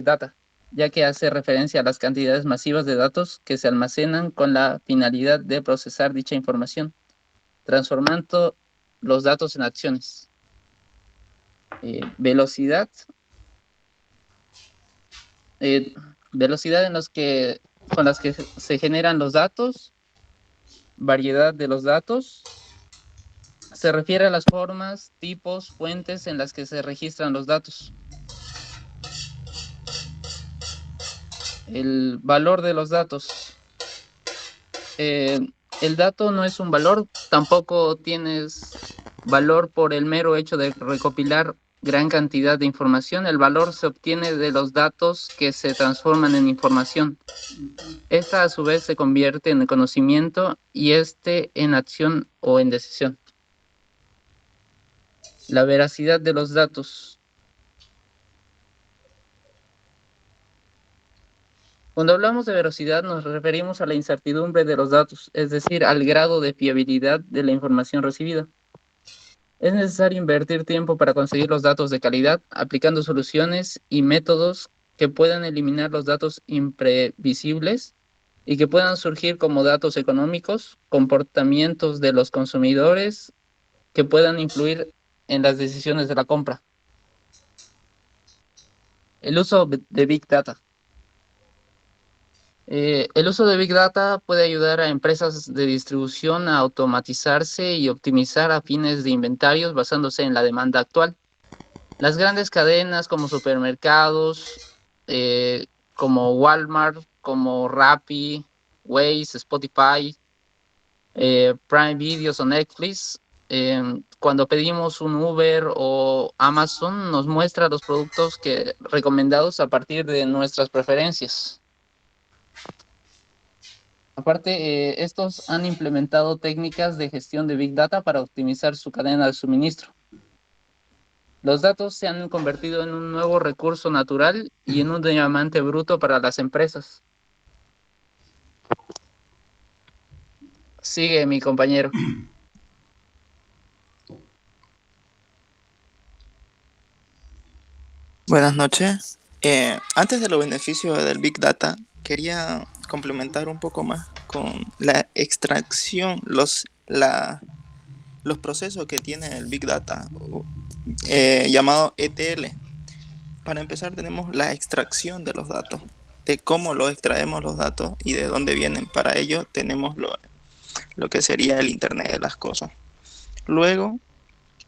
Data, ya que hace referencia a las cantidades masivas de datos que se almacenan con la finalidad de procesar dicha información, transformando los datos en acciones. Velocidad. Velocidad con las que se generan los datos. Variedad de los datos. Se refiere a las formas, tipos, fuentes en las que se registran los datos. El valor de los datos. El dato no es un valor, tampoco tienes valor por el mero hecho de recopilar gran cantidad de información. El valor se obtiene de los datos que se transforman en información. Esta a su vez se convierte en conocimiento y en acción o en decisión. La veracidad de los datos. Cuando hablamos de veracidad nos referimos a la incertidumbre de los datos, es decir, al grado de fiabilidad de la información recibida. Es necesario invertir tiempo para conseguir los datos de calidad, aplicando soluciones y métodos que puedan eliminar los datos imprevisibles y que puedan surgir como datos económicos, comportamientos de los consumidores que puedan influir en las decisiones de la compra. El uso de Big Data. El uso de Big Data puede ayudar a empresas de distribución a automatizarse y optimizar a fines de inventarios basándose en la demanda actual. Las grandes cadenas como supermercados, como Walmart, como Rappi, Waze, Spotify, Prime Videos o Netflix, cuando pedimos un Uber o Amazon, nos muestra los productos recomendados a partir de nuestras preferencias. Aparte, estos han implementado técnicas de gestión de Big Data para optimizar su cadena de suministro. Los datos se han convertido en un nuevo recurso natural y en un diamante bruto para las empresas. Sigue mi compañero. Buenas noches. Antes de los beneficios del Big Data, quería complementar un poco más con la extracción, los procesos que tiene el Big Data, llamado ETL. Para empezar, tenemos la extracción de los datos, de cómo los extraemos los datos y de dónde vienen. Para ello tenemos lo que sería el Internet de las cosas. Luego,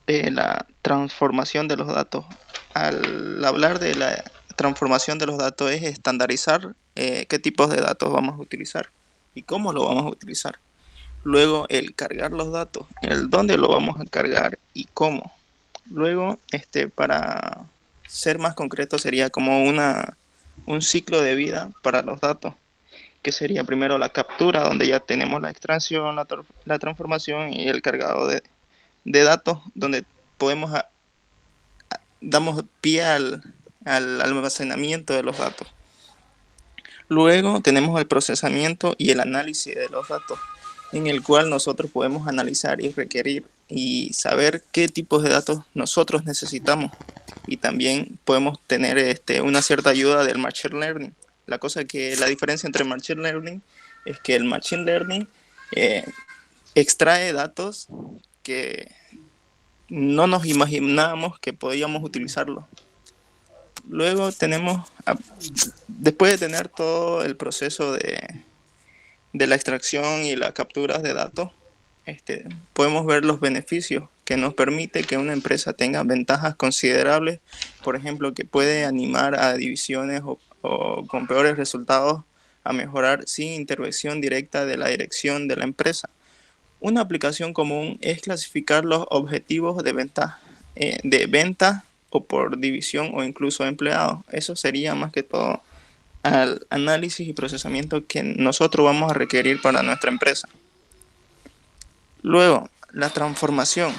la transformación de los datos. Al hablar de la transformación de los datos es estandarizar qué tipos de datos vamos a utilizar y cómo lo vamos a utilizar. Luego, el cargar los datos, el dónde lo vamos a cargar y cómo. Luego, para ser más concreto, sería como un ciclo de vida para los datos, que sería primero la captura, donde ya tenemos la extracción, la transformación y el cargado de datos, donde damos pie al almacenamiento de los datos. Luego tenemos el procesamiento y el análisis de los datos, en el cual nosotros podemos analizar y requerir y saber qué tipos de datos nosotros necesitamos. Y también podemos tener una cierta ayuda del Machine Learning. La diferencia entre Machine Learning es que el Machine Learning extrae datos que no nos imaginábamos que podíamos utilizarlo. Luego después de tener todo el proceso de la extracción y la captura de datos, podemos ver los beneficios que nos permite que una empresa tenga ventajas considerables, por ejemplo, que puede animar a divisiones o con peores resultados a mejorar sin intervención directa de la dirección de la empresa. Una aplicación común es clasificar los objetivos de venta o por división o incluso empleados. Eso sería más que todo al análisis y procesamiento que nosotros vamos a requerir para nuestra empresa. Luego, la transformación.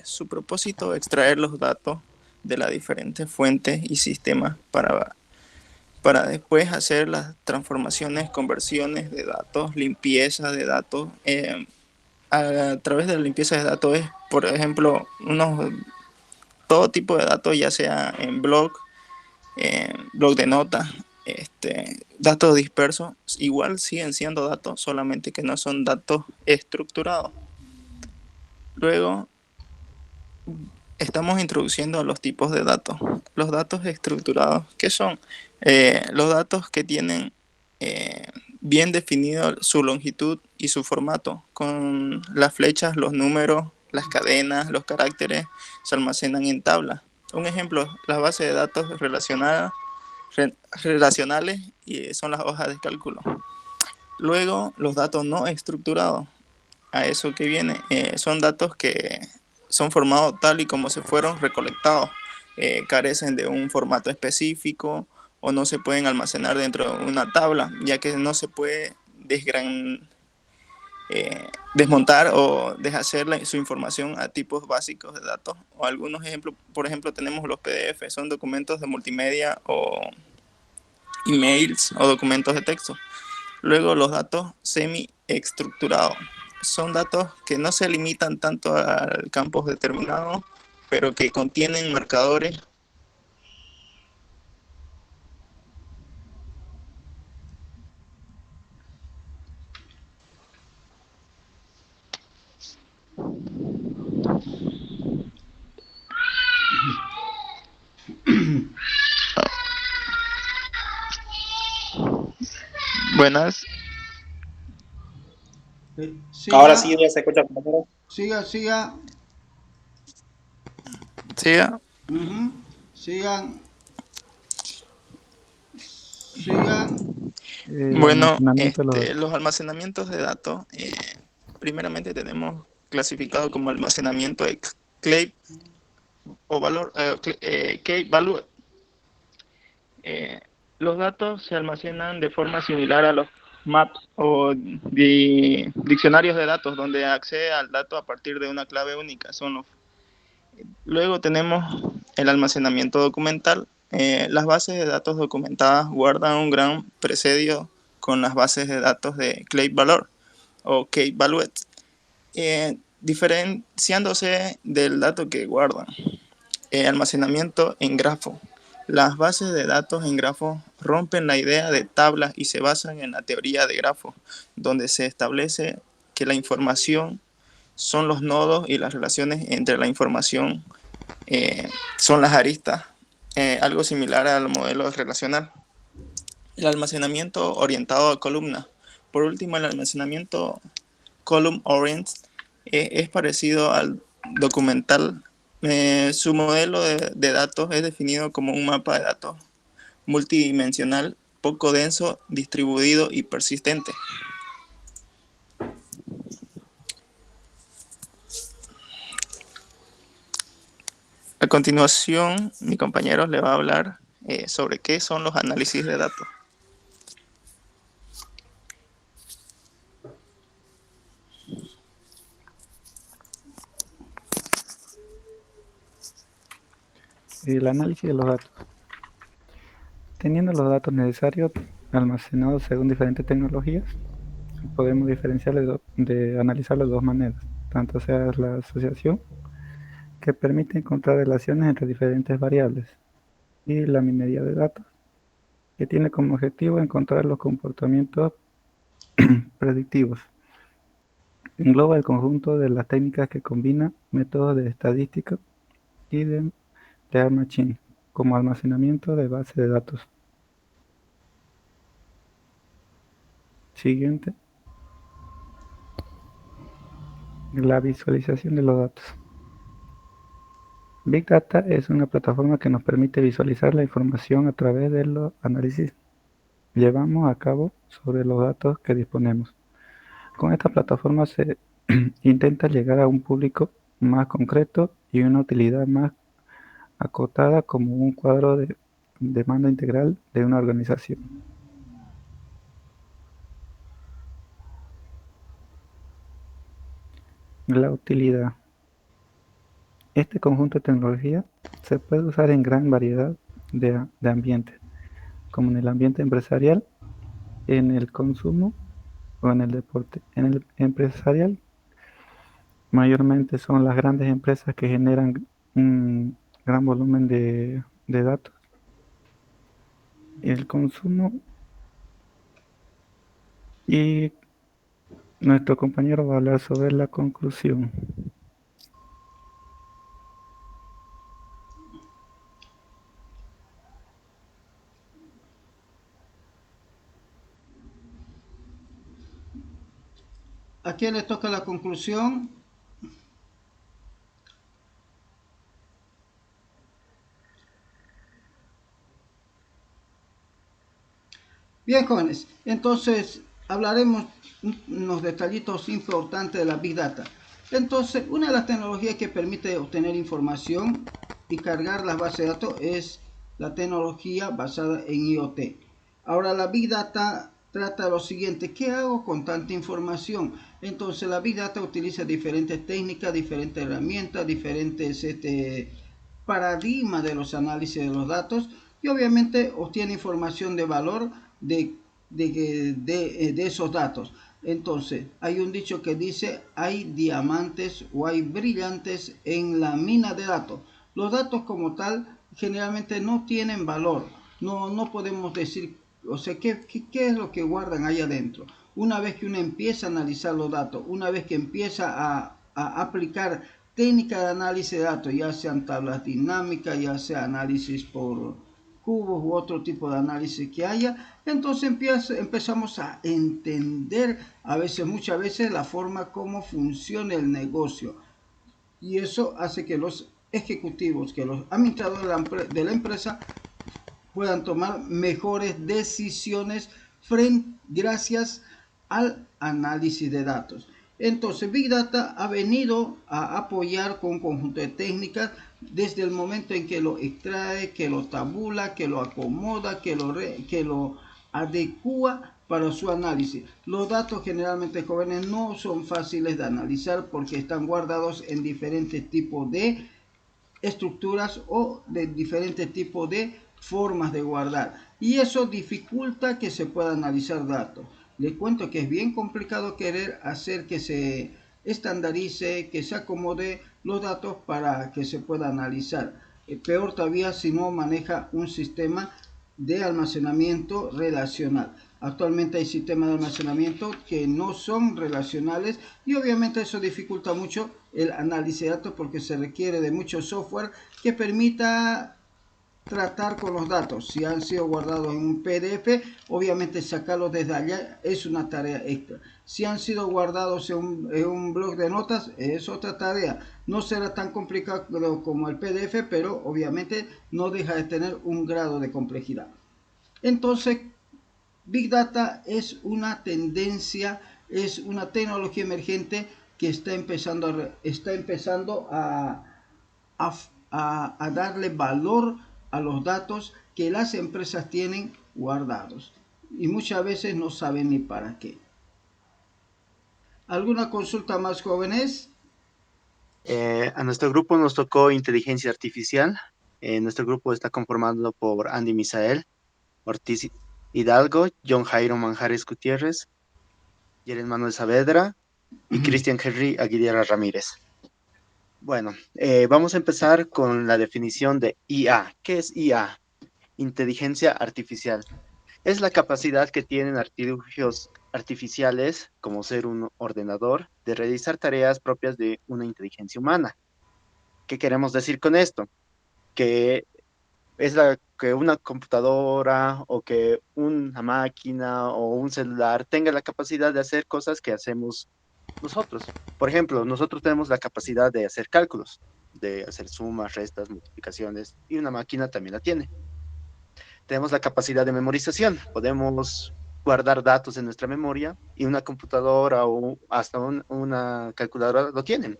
Su propósito es extraer los datos de las diferentes fuentes y sistemas para después hacer las transformaciones, conversiones de datos, limpieza de datos. A través de la limpieza de datos es, por ejemplo, todo tipo de datos, ya sea en blog de notas, datos dispersos, igual siguen siendo datos, solamente que no son datos estructurados. Luego, estamos introduciendo los tipos de datos. Los datos estructurados, ¿qué son? Los datos que tienen bien definido su longitud y su formato, con las flechas, los números, las cadenas, los caracteres, se almacenan en tablas. Un ejemplo, las bases de datos relacionales y son las hojas de cálculo. Luego, los datos no estructurados. A eso que viene, son datos que son formados tal y como se fueron recolectados, carecen de un formato específico o no se pueden almacenar dentro de una tabla, ya que no se puede desmontar o deshacer su información a tipos básicos de datos. O algunos ejemplos, por ejemplo, tenemos los PDF, son documentos de multimedia o emails o documentos de texto. Luego los datos semi-estructurados. Son datos que no se limitan tanto al campo determinado, pero que contienen marcadores buenas. Siga. Ahora sí ya se escucha, compañero. Siga. Siga. Sigan. Bueno, Almacenamiento de los datos. los almacenamientos de datos, primeramente tenemos clasificado como almacenamiento clave o valor, key value. Los datos se almacenan de forma similar a los maps o diccionarios de datos, donde accede al dato a partir de una clave única. Luego tenemos el almacenamiento documental. Las bases de datos documentadas guardan un gran presidio con las bases de datos de clave valor o key value, diferenciándose del dato que guardan. Almacenamiento en grafo. Las bases de datos en grafo rompen la idea de tablas y se basan en la teoría de grafos, donde se establece que la información son los nodos y las relaciones entre la información son las aristas, algo similar al modelo relacional. El almacenamiento orientado a columnas. Por último, el almacenamiento column oriented es parecido al documental. Su modelo de datos es definido como un mapa de datos multidimensional, poco denso, distribuido y persistente. A continuación, mi compañero le va a hablar sobre qué son los análisis de datos. El análisis de los datos. Teniendo los datos necesarios almacenados según diferentes tecnologías, podemos diferenciarlos de analizarlos de dos maneras, tanto sea la asociación, que permite encontrar relaciones entre diferentes variables, y la minería de datos, que tiene como objetivo encontrar los comportamientos predictivos. Engloba el conjunto de las técnicas que combina métodos de estadística y de machine como almacenamiento de base de datos. Siguiente. La visualización de los datos. Big Data es una plataforma que nos permite visualizar la información a través de los análisis que llevamos a cabo sobre los datos que disponemos. Con esta plataforma se intenta llegar a un público más concreto y una utilidad más acotada como un cuadro de demanda integral de una organización. La utilidad. Este conjunto de tecnología se puede usar en gran variedad de ambientes, como en el ambiente empresarial, en el consumo o en el deporte. En el empresarial, mayormente son las grandes empresas que generan un gran volumen de datos. El consumo, y nuestro compañero va a hablar sobre la conclusión. ¿A quién le toca la conclusión? Bien, jóvenes, entonces hablaremos unos detallitos importantes de la Big Data. Entonces, una de las tecnologías que permite obtener información y cargar las bases de datos es la tecnología basada en IoT. Ahora, la Big Data trata lo siguiente: ¿qué hago con tanta información? Entonces, la Big Data utiliza diferentes técnicas, diferentes herramientas, diferentes paradigmas de los análisis de los datos, y obviamente obtiene información de valor de esos datos. Entonces, hay un dicho que dice, hay diamantes o hay brillantes en la mina de datos. Los datos como tal generalmente no tienen valor. No podemos decir, o sea, ¿qué es lo que guardan ahí adentro? Una vez que uno empieza a analizar los datos, una vez que empieza a aplicar técnicas de análisis de datos, ya sean tablas dinámicas, ya sea análisis por cubos u otro tipo de análisis que haya, entonces empezamos a entender muchas veces la forma como funciona el negocio, y eso hace que los ejecutivos, que los administradores de la empresa puedan tomar mejores decisiones gracias al análisis de datos. Entonces, Big Data ha venido a apoyar con un conjunto de técnicas desde el momento en que lo extrae, que lo tabula, que lo acomoda, que lo adecua para su análisis. Los datos generalmente, jóvenes, no son fáciles de analizar porque están guardados en diferentes tipos de estructuras o de diferentes tipos de formas de guardar, y eso dificulta que se pueda analizar datos. Les cuento que es bien complicado querer hacer que se estandarice, que se acomode los datos para que se pueda analizar. Peor todavía si no maneja un sistema de almacenamiento relacional. Actualmente hay sistemas de almacenamiento que no son relacionales, y obviamente eso dificulta mucho el análisis de datos porque se requiere de mucho software que permita tratar con los datos. Si han sido guardados en un PDF, obviamente sacarlos desde allá es una tarea extra. Si han sido guardados en un blog de notas, es otra tarea. No será tan complicado como el PDF, pero obviamente no deja de tener un grado de complejidad. Entonces, Big Data es una tendencia, es una tecnología emergente que está empezando a darle valor a los datos que las empresas tienen guardados, y muchas veces no saben ni para qué. ¿Alguna consulta más, jóvenes? A nuestro grupo nos tocó inteligencia artificial. Nuestro grupo está conformado por Andy Misael, Ortiz Hidalgo, John Jairo Manjares Gutiérrez, Yeren Manuel Saavedra y Cristian Henry Aguilera Ramírez. Bueno, vamos a empezar con la definición de IA. ¿Qué es IA? Inteligencia artificial. Es la capacidad que tienen artilugios artificiales, como ser un ordenador, de realizar tareas propias de una inteligencia humana. ¿Qué queremos decir con esto? Que es que una computadora o que una máquina o un celular tenga la capacidad de hacer cosas que hacemos nosotros. Por ejemplo, nosotros tenemos la capacidad de hacer cálculos, de hacer sumas, restas, multiplicaciones, y una máquina también la tiene. Tenemos la capacidad de memorización, podemos guardar datos en nuestra memoria, y una computadora o hasta una calculadora lo tienen.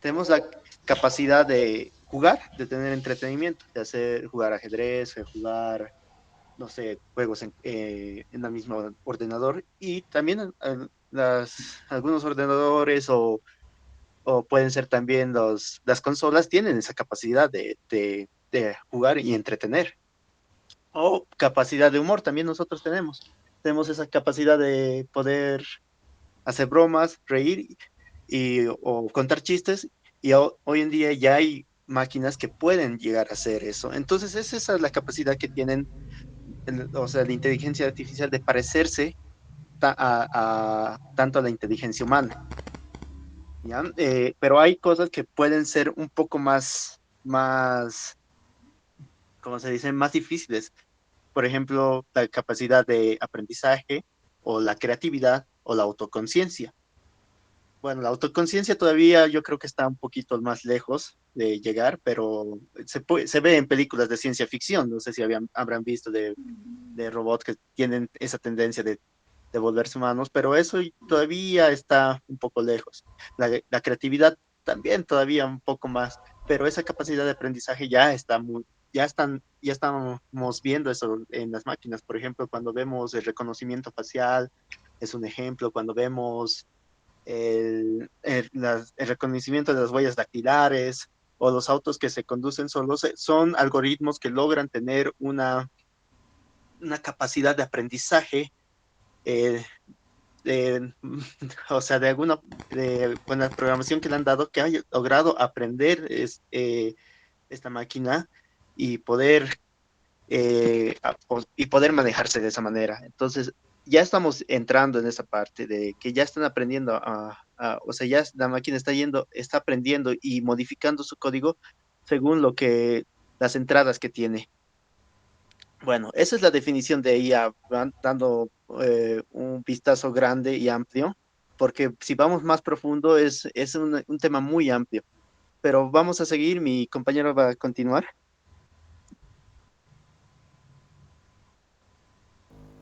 Tenemos la capacidad de jugar, de tener entretenimiento, de jugar ajedrez, de jugar, no sé, juegos en el mismo ordenador, y también algunos ordenadores o pueden ser también las consolas tienen esa capacidad de jugar y entretener. O capacidad de humor también nosotros tenemos. Tenemos esa capacidad de poder hacer bromas, reír o contar chistes, y hoy en día ya hay máquinas que pueden llegar a hacer eso. Entonces esa es la capacidad que tienen, o sea, la inteligencia artificial, de parecerse tanto a la inteligencia humana. ¿Ya? Pero hay cosas que pueden ser un poco más, ¿cómo se dice? Más difíciles. Por ejemplo, la capacidad de aprendizaje o la creatividad o la autoconciencia. Bueno, la autoconciencia todavía yo creo que está un poquito más lejos de llegar, pero se ve en películas de ciencia ficción. No sé si habrán visto de robots que tienen esa tendencia de volverse humanos, pero eso todavía está un poco lejos. La creatividad también todavía un poco más, pero esa capacidad de aprendizaje ya estamos viendo eso en las máquinas. Por ejemplo, cuando vemos el reconocimiento facial, es un ejemplo. Cuando vemos el reconocimiento de las huellas dactilares, o los autos que se conducen solos, son algoritmos que logran tener una capacidad de aprendizaje, eh, de- o sea, con la programación que le han dado, que haya logrado aprender esta máquina y y poder manejarse de esa manera. Entonces, ya estamos entrando en esa parte de que ya están aprendiendo o sea, ya la máquina está aprendiendo y modificando su código según las entradas que tiene. Bueno, esa es la definición de IA, dando un vistazo grande y amplio, porque si vamos más profundo es un tema muy amplio, pero vamos a seguir, mi compañero va a continuar.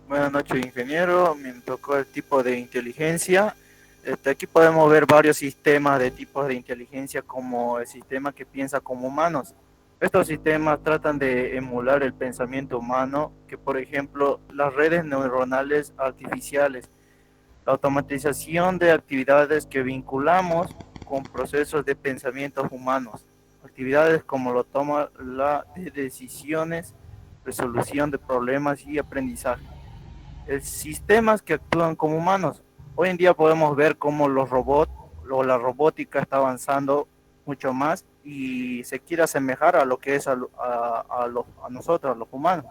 Buenas noches, ingeniero. Me tocó el tipo de inteligencia. Aquí podemos ver varios sistemas de tipos de inteligencia, como el sistema que piensa como humanos. Estos sistemas tratan de emular el pensamiento humano, que por ejemplo las redes neuronales artificiales, la automatización de actividades que vinculamos con procesos de pensamientos humanos, actividades como la toma de decisiones, resolución de problemas y aprendizaje. Sistemas que actúan como humanos. Hoy en día podemos ver cómo los robots o la robótica está avanzando mucho más y se quiere asemejar a lo que es a nosotros, a los humanos.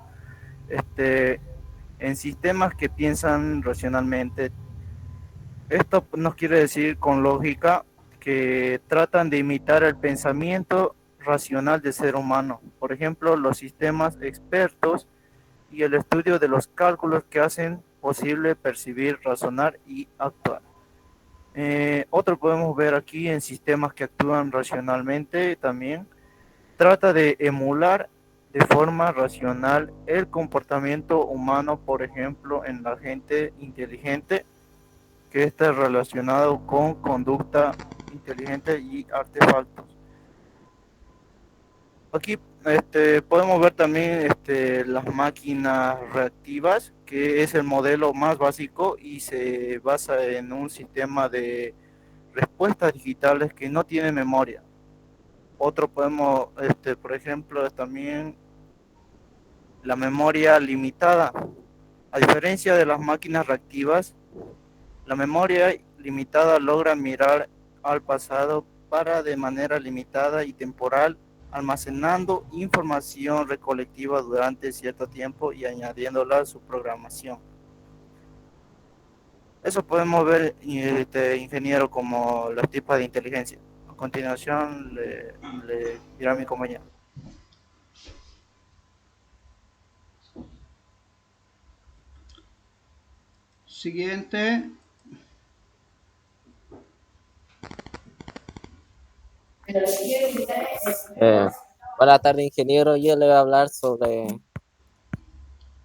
En sistemas que piensan racionalmente, esto nos quiere decir con lógica que tratan de imitar el pensamiento racional del ser humano. Por ejemplo, los sistemas expertos y el estudio de los cálculos que hacen posible percibir, razonar y actuar. Otro podemos ver aquí en sistemas que actúan racionalmente también. Trata de emular de forma racional el comportamiento humano, por ejemplo, en la gente inteligente, que está relacionado con conducta inteligente y artefactos. Aquí podemos ver también las máquinas reactivas, que es el modelo más básico y se basa en un sistema de respuestas digitales que no tiene memoria. Otro podemos, por ejemplo, también la memoria limitada. A diferencia de las máquinas reactivas, la memoria limitada logra mirar al pasado para de manera limitada y temporal, almacenando información recolectiva durante cierto tiempo y añadiéndola a su programación. Eso podemos ver, ingeniero, como los tipos de inteligencia. A continuación le dirá mi compañero. Siguiente. Buenas tardes, ingeniero. Yo le voy a hablar sobre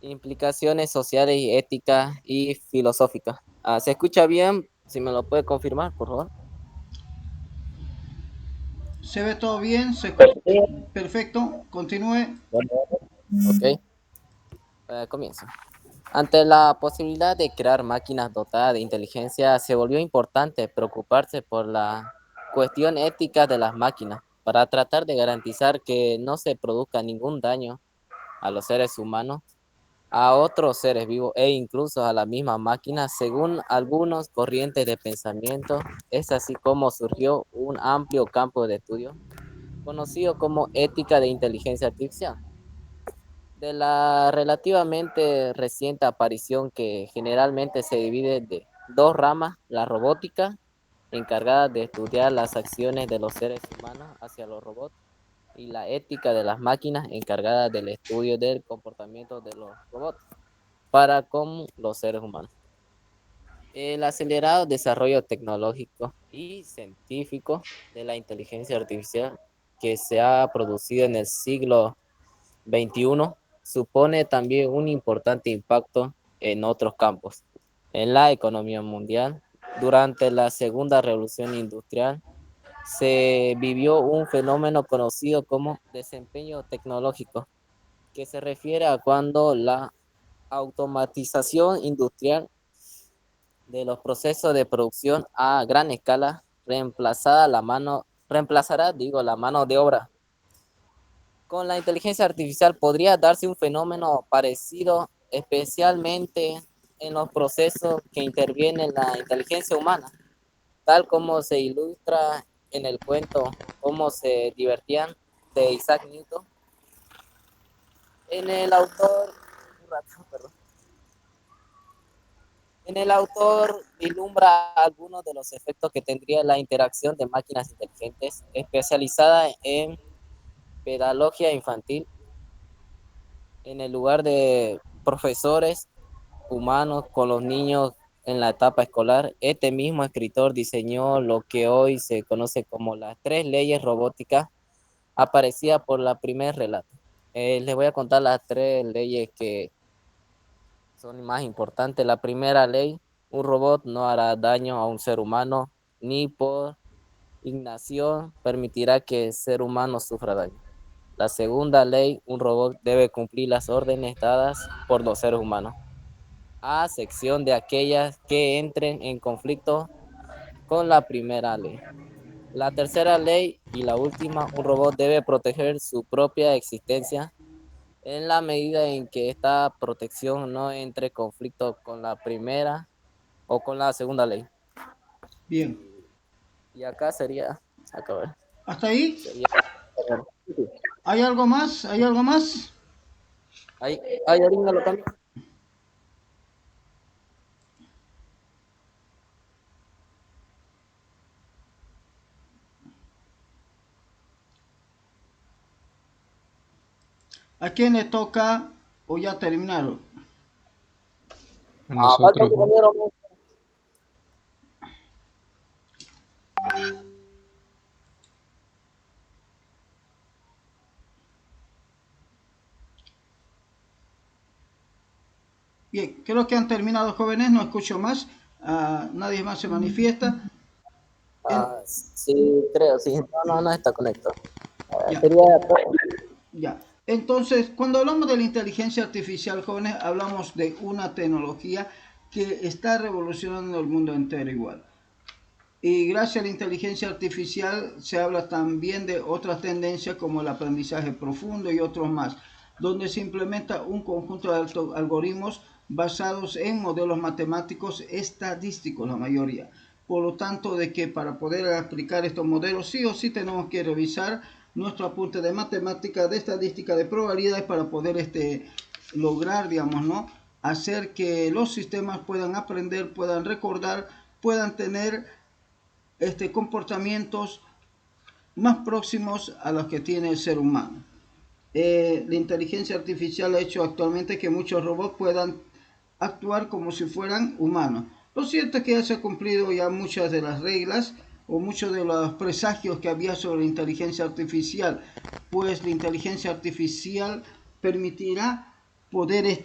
implicaciones sociales y éticas y filosóficas. ¿Se escucha bien? Si me lo puede confirmar, por favor. ¿Se ve todo bien? ¿Se escucha? Perfecto. Continúe. Ok. Comienzo. Ante la posibilidad de crear máquinas dotadas de inteligencia, se volvió importante preocuparse por la cuestión ética de las máquinas para tratar de garantizar que no se produzca ningún daño a los seres humanos, a otros seres vivos e incluso a la misma máquina. Según algunos corrientes de pensamiento, es así como surgió un amplio campo de estudio conocido como ética de inteligencia artificial. De la relativamente reciente aparición, que generalmente se divide de dos ramas: la robótica, encargada de estudiar las acciones de los seres humanos hacia los robots, y la ética de las máquinas, encargada del estudio del comportamiento de los robots para con los seres humanos. El acelerado desarrollo tecnológico y científico de la inteligencia artificial que se ha producido en el siglo XXI supone también un importante impacto en otros campos. En la economía mundial, durante la Segunda Revolución Industrial, se vivió un fenómeno conocido como desempeño tecnológico, que se refiere a cuando la automatización industrial de los procesos de producción a gran escala reemplazada la mano reemplazará, digo, la mano de obra. Con la inteligencia artificial podría darse un fenómeno parecido, especialmente en los procesos que interviene la inteligencia humana, tal como se ilustra en el cuento Cómo se divertían de Isaac Newton. En el autor, En el autor vislumbra algunos de los efectos que tendría la interacción de máquinas inteligentes especializada en pedagogía infantil en el lugar de profesores humanos con los niños en la etapa escolar. Este mismo escritor diseñó lo que hoy se conoce como las 3 leyes robóticas, aparecía por la primer relato. Les voy a contar las 3 leyes que son más importantes. La primera ley: un robot no hará daño a un ser humano, ni por ignición permitirá que el ser humano sufra daño. La segunda ley: un robot debe cumplir las órdenes dadas por los seres humanos, a excepción de aquellas que entren en conflicto con la primera ley. La tercera ley y la última: un robot debe proteger su propia existencia en la medida en que esta protección no entre en conflicto con la primera o con la segunda ley. Bien. Y acá sería, acá. ¿Hasta ahí? Sería, ¿Hay algo más? ¿Hay algo más? ahí ahorita lo cambio. ¿A quién le toca o ya terminaron? A nosotros. Bien, creo que han terminado, jóvenes, no escucho más. Nadie más se manifiesta. Sí, creo, sí. No está conectado. Ya. Ya. Entonces, cuando hablamos de la inteligencia artificial, jóvenes, hablamos de una tecnología que está revolucionando el mundo entero igual. Y gracias a la inteligencia artificial se habla también de otras tendencias como el aprendizaje profundo y otros más, donde se implementa un conjunto de algoritmos basados en modelos matemáticos estadísticos, la mayoría. Por lo tanto, de que para poder aplicar estos modelos sí o sí tenemos que revisar nuestro apunte de matemática, de estadística, de probabilidades para poder lograr, digamos, ¿no?, hacer que los sistemas puedan aprender, puedan recordar, puedan tener comportamientos más próximos a los que tiene el ser humano. La inteligencia artificial ha hecho actualmente que muchos robots puedan actuar como si fueran humanos. Lo cierto es que ya se han cumplido ya muchas de las reglas o muchos de los presagios que había sobre la inteligencia artificial, pues la inteligencia artificial permitirá poder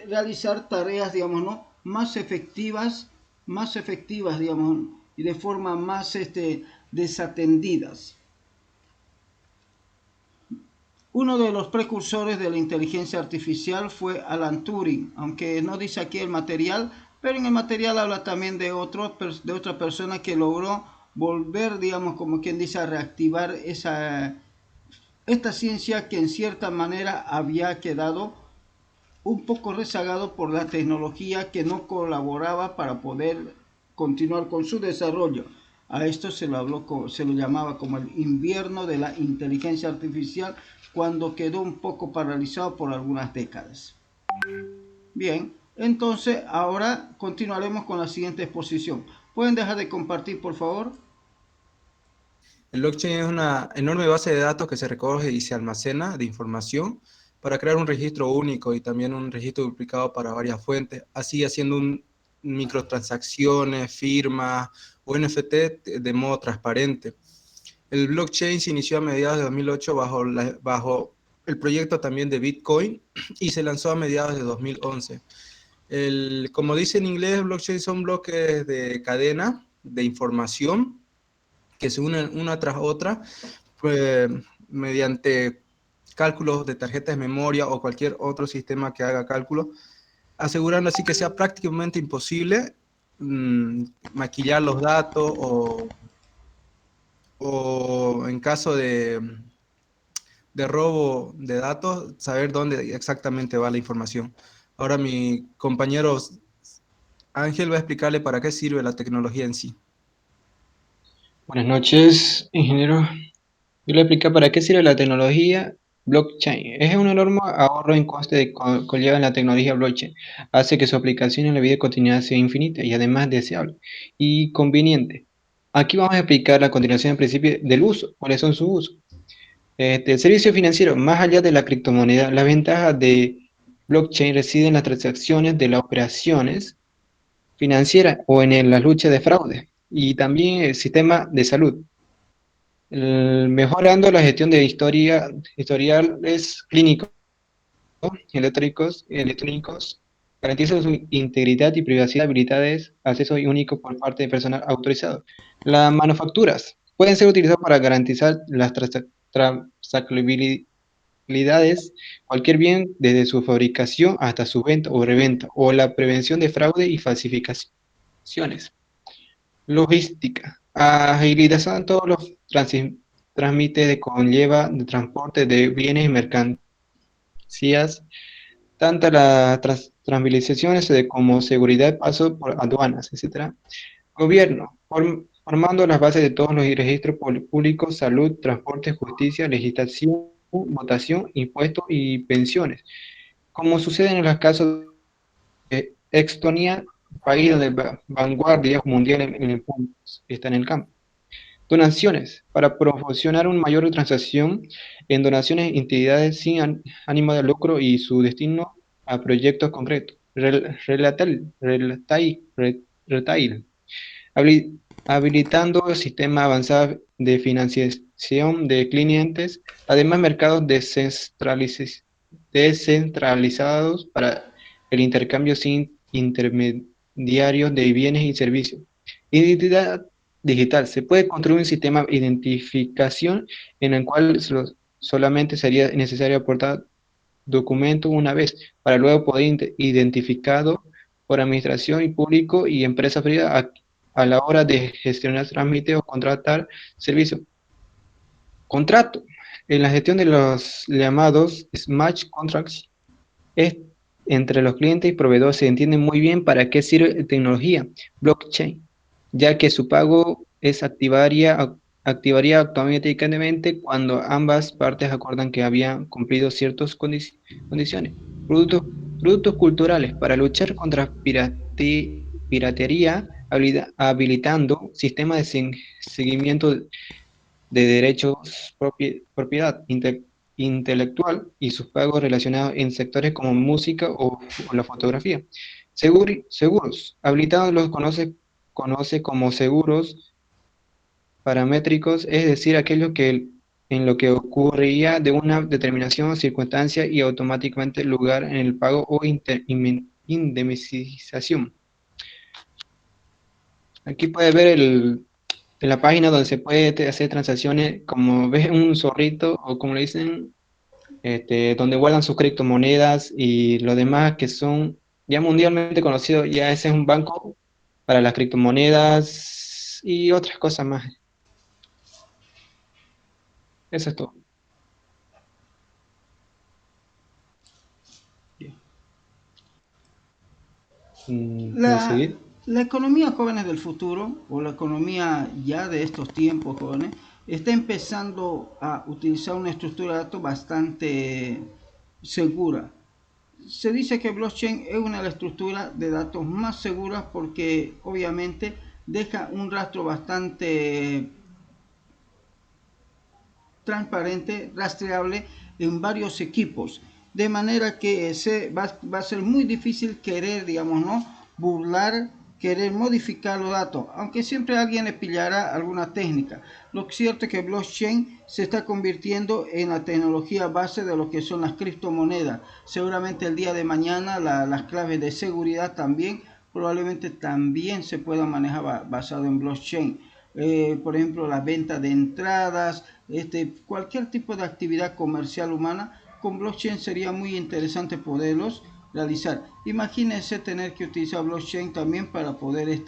realizar tareas, digamos, ¿no?, más efectivas, digamos, y de forma más desatendidas. Uno de los precursores de la inteligencia artificial fue Alan Turing, aunque no dice aquí el material, pero en el material habla también de otra persona que logró volver, digamos, como quien dice, a reactivar esta ciencia que en cierta manera había quedado un poco rezagado por la tecnología que no colaboraba para poder continuar con su desarrollo. A esto se lo llamaba como el invierno de la inteligencia artificial, cuando quedó un poco paralizado por algunas décadas. Bien, entonces ahora continuaremos con la siguiente exposición. ¿Pueden dejar de compartir, por favor? El blockchain es una enorme base de datos que se recoge y se almacena de información para crear un registro único y también un registro duplicado para varias fuentes, así haciendo microtransacciones, firmas o NFT de modo transparente. El blockchain se inició a mediados de 2008 bajo el proyecto también de Bitcoin y se lanzó a mediados de 2011. Como dice en inglés, blockchain son bloques de cadena de información que se unen una tras otra mediante cálculos de tarjetas de memoria o cualquier otro sistema que haga cálculos, asegurando así que sea prácticamente imposible maquillar los datos o o en caso de robo de datos, saber dónde exactamente va la información. Ahora mi compañero Ángel va a explicarle para qué sirve la tecnología en sí. Buenas noches, ingeniero. Yo le voy a explicar para qué sirve la tecnología blockchain. Es un enorme ahorro en coste que conlleva la tecnología blockchain. Hace que su aplicación en la vida cotidiana sea infinita y además deseable y conveniente. Aquí vamos a explicar a continuación el principio del uso, cuáles son sus usos. El servicio financiero, más allá de la criptomoneda, la ventaja de blockchain reside en las transacciones de las operaciones financieras o en la lucha de fraude y también el sistema de salud. Mejorando la gestión de historiales clínicos electrónicos, garantiza su integridad y privacidad, habilidades, acceso único por parte de personal autorizado. Las manufacturas pueden ser utilizadas para garantizar las transaccionalidades, cualquier bien desde su fabricación hasta su venta o reventa, o la prevención de fraude y falsificaciones. Logística. Agilizan todos los trámites de conlleva de transporte de bienes y mercancías, tanto las transmovilizaciones como seguridad, paso por aduanas, etc. Gobierno, formando las bases de todos los registros públicos, salud, transporte, justicia, legislación, votación, impuestos y pensiones. Como sucede en los casos de Estonia, país de vanguardia mundial en el punto, está en el campo. Donaciones, para proporcionar una mayor transacción en donaciones a entidades sin ánimo de lucro y su destino a proyectos concretos. Retail, habilitando el sistema avanzado de financiación de clientes, además mercados descentralizados para el intercambio sin intermediarios de bienes y servicios. Identidad digital. Se puede construir un sistema de identificación en el cual solamente sería necesario aportar documento una vez para luego poder identificado por administración y público y empresa privada a la hora de gestionar trámites o contratar servicios. Contrato. En la gestión de los llamados smart contracts es entre los clientes y proveedores se entiende muy bien para qué sirve la tecnología blockchain, ya que su pago activaría automáticamente cuando ambas partes acuerdan que habían cumplido ciertas condiciones. Productos culturales para luchar contra piratería, habilitando sistemas de seguimiento de derechos propiedad intelectual y sus pagos relacionados en sectores como música o la fotografía. Seguros. Habilitados los conoce como seguros paramétricos, es decir, aquello que en lo que ocurría de una determinación circunstancia y automáticamente lugar en el pago o indemnización. Aquí puede ver en la página donde se puede hacer transacciones, como ves un zorrito o como le dicen, donde guardan sus criptomonedas y lo demás que son ya mundialmente conocidos, ya ese es un banco para las criptomonedas y otras cosas más. Eso es todo. ¿Puedo seguir? La economía jóvenes del futuro, o la economía ya de estos tiempos jóvenes, está empezando a utilizar una estructura de datos bastante segura. Se dice que blockchain es una de las estructuras de datos más seguras porque obviamente deja un rastro bastante transparente, rastreable en varios equipos, de manera que va a ser muy difícil querer, digamos, ¿no?, burlar, querer modificar los datos, aunque siempre alguien le pillará alguna técnica. Lo cierto es que blockchain se está convirtiendo en la tecnología base de lo que son las criptomonedas. Seguramente el día de mañana las claves de seguridad también probablemente también se puedan manejar basado en blockchain. Por ejemplo, la venta de entradas, cualquier tipo de actividad comercial humana con blockchain sería muy interesante poderlos realizar. Imagínense tener que utilizar blockchain también para poder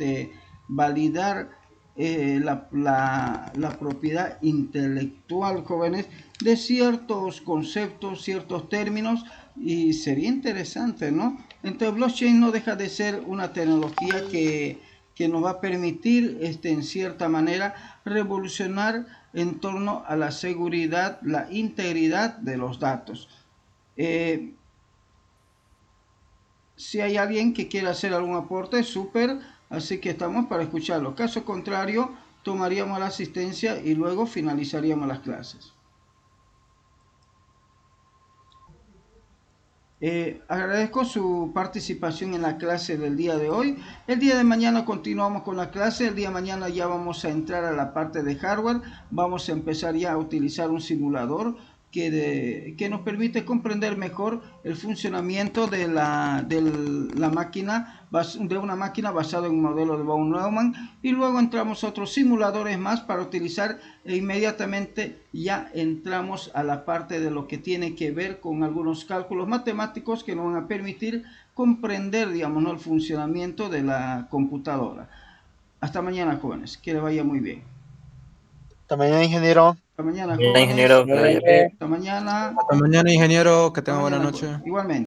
validar la propiedad intelectual, jóvenes, de ciertos conceptos, ciertos términos, y sería interesante, ¿no? Entonces, blockchain no deja de ser una tecnología que nos va a permitir, en cierta manera, revolucionar en torno a la seguridad, la integridad de los datos. Si hay alguien que quiera hacer algún aporte, súper, así que estamos para escucharlo. Caso contrario, tomaríamos la asistencia y luego finalizaríamos las clases. Agradezco su participación en la clase del día de hoy. El día de mañana continuamos con la clase. El día de mañana ya vamos a entrar a la parte de hardware. Vamos a empezar ya a utilizar un simulador que nos permite comprender mejor el funcionamiento de una máquina basada en un modelo de von Neumann, y luego entramos a otros simuladores más para utilizar, e inmediatamente ya entramos a la parte de lo que tiene que ver con algunos cálculos matemáticos que nos van a permitir comprender, digamos, ¿no?, el funcionamiento de la computadora. Hasta mañana, jóvenes, que les vaya muy bien. Hasta mañana, ingeniero. Hasta mañana, Ingeniero, jóvenes. Hasta mañana. Hasta mañana, ingeniero. Que tenga buena noche. Igualmente.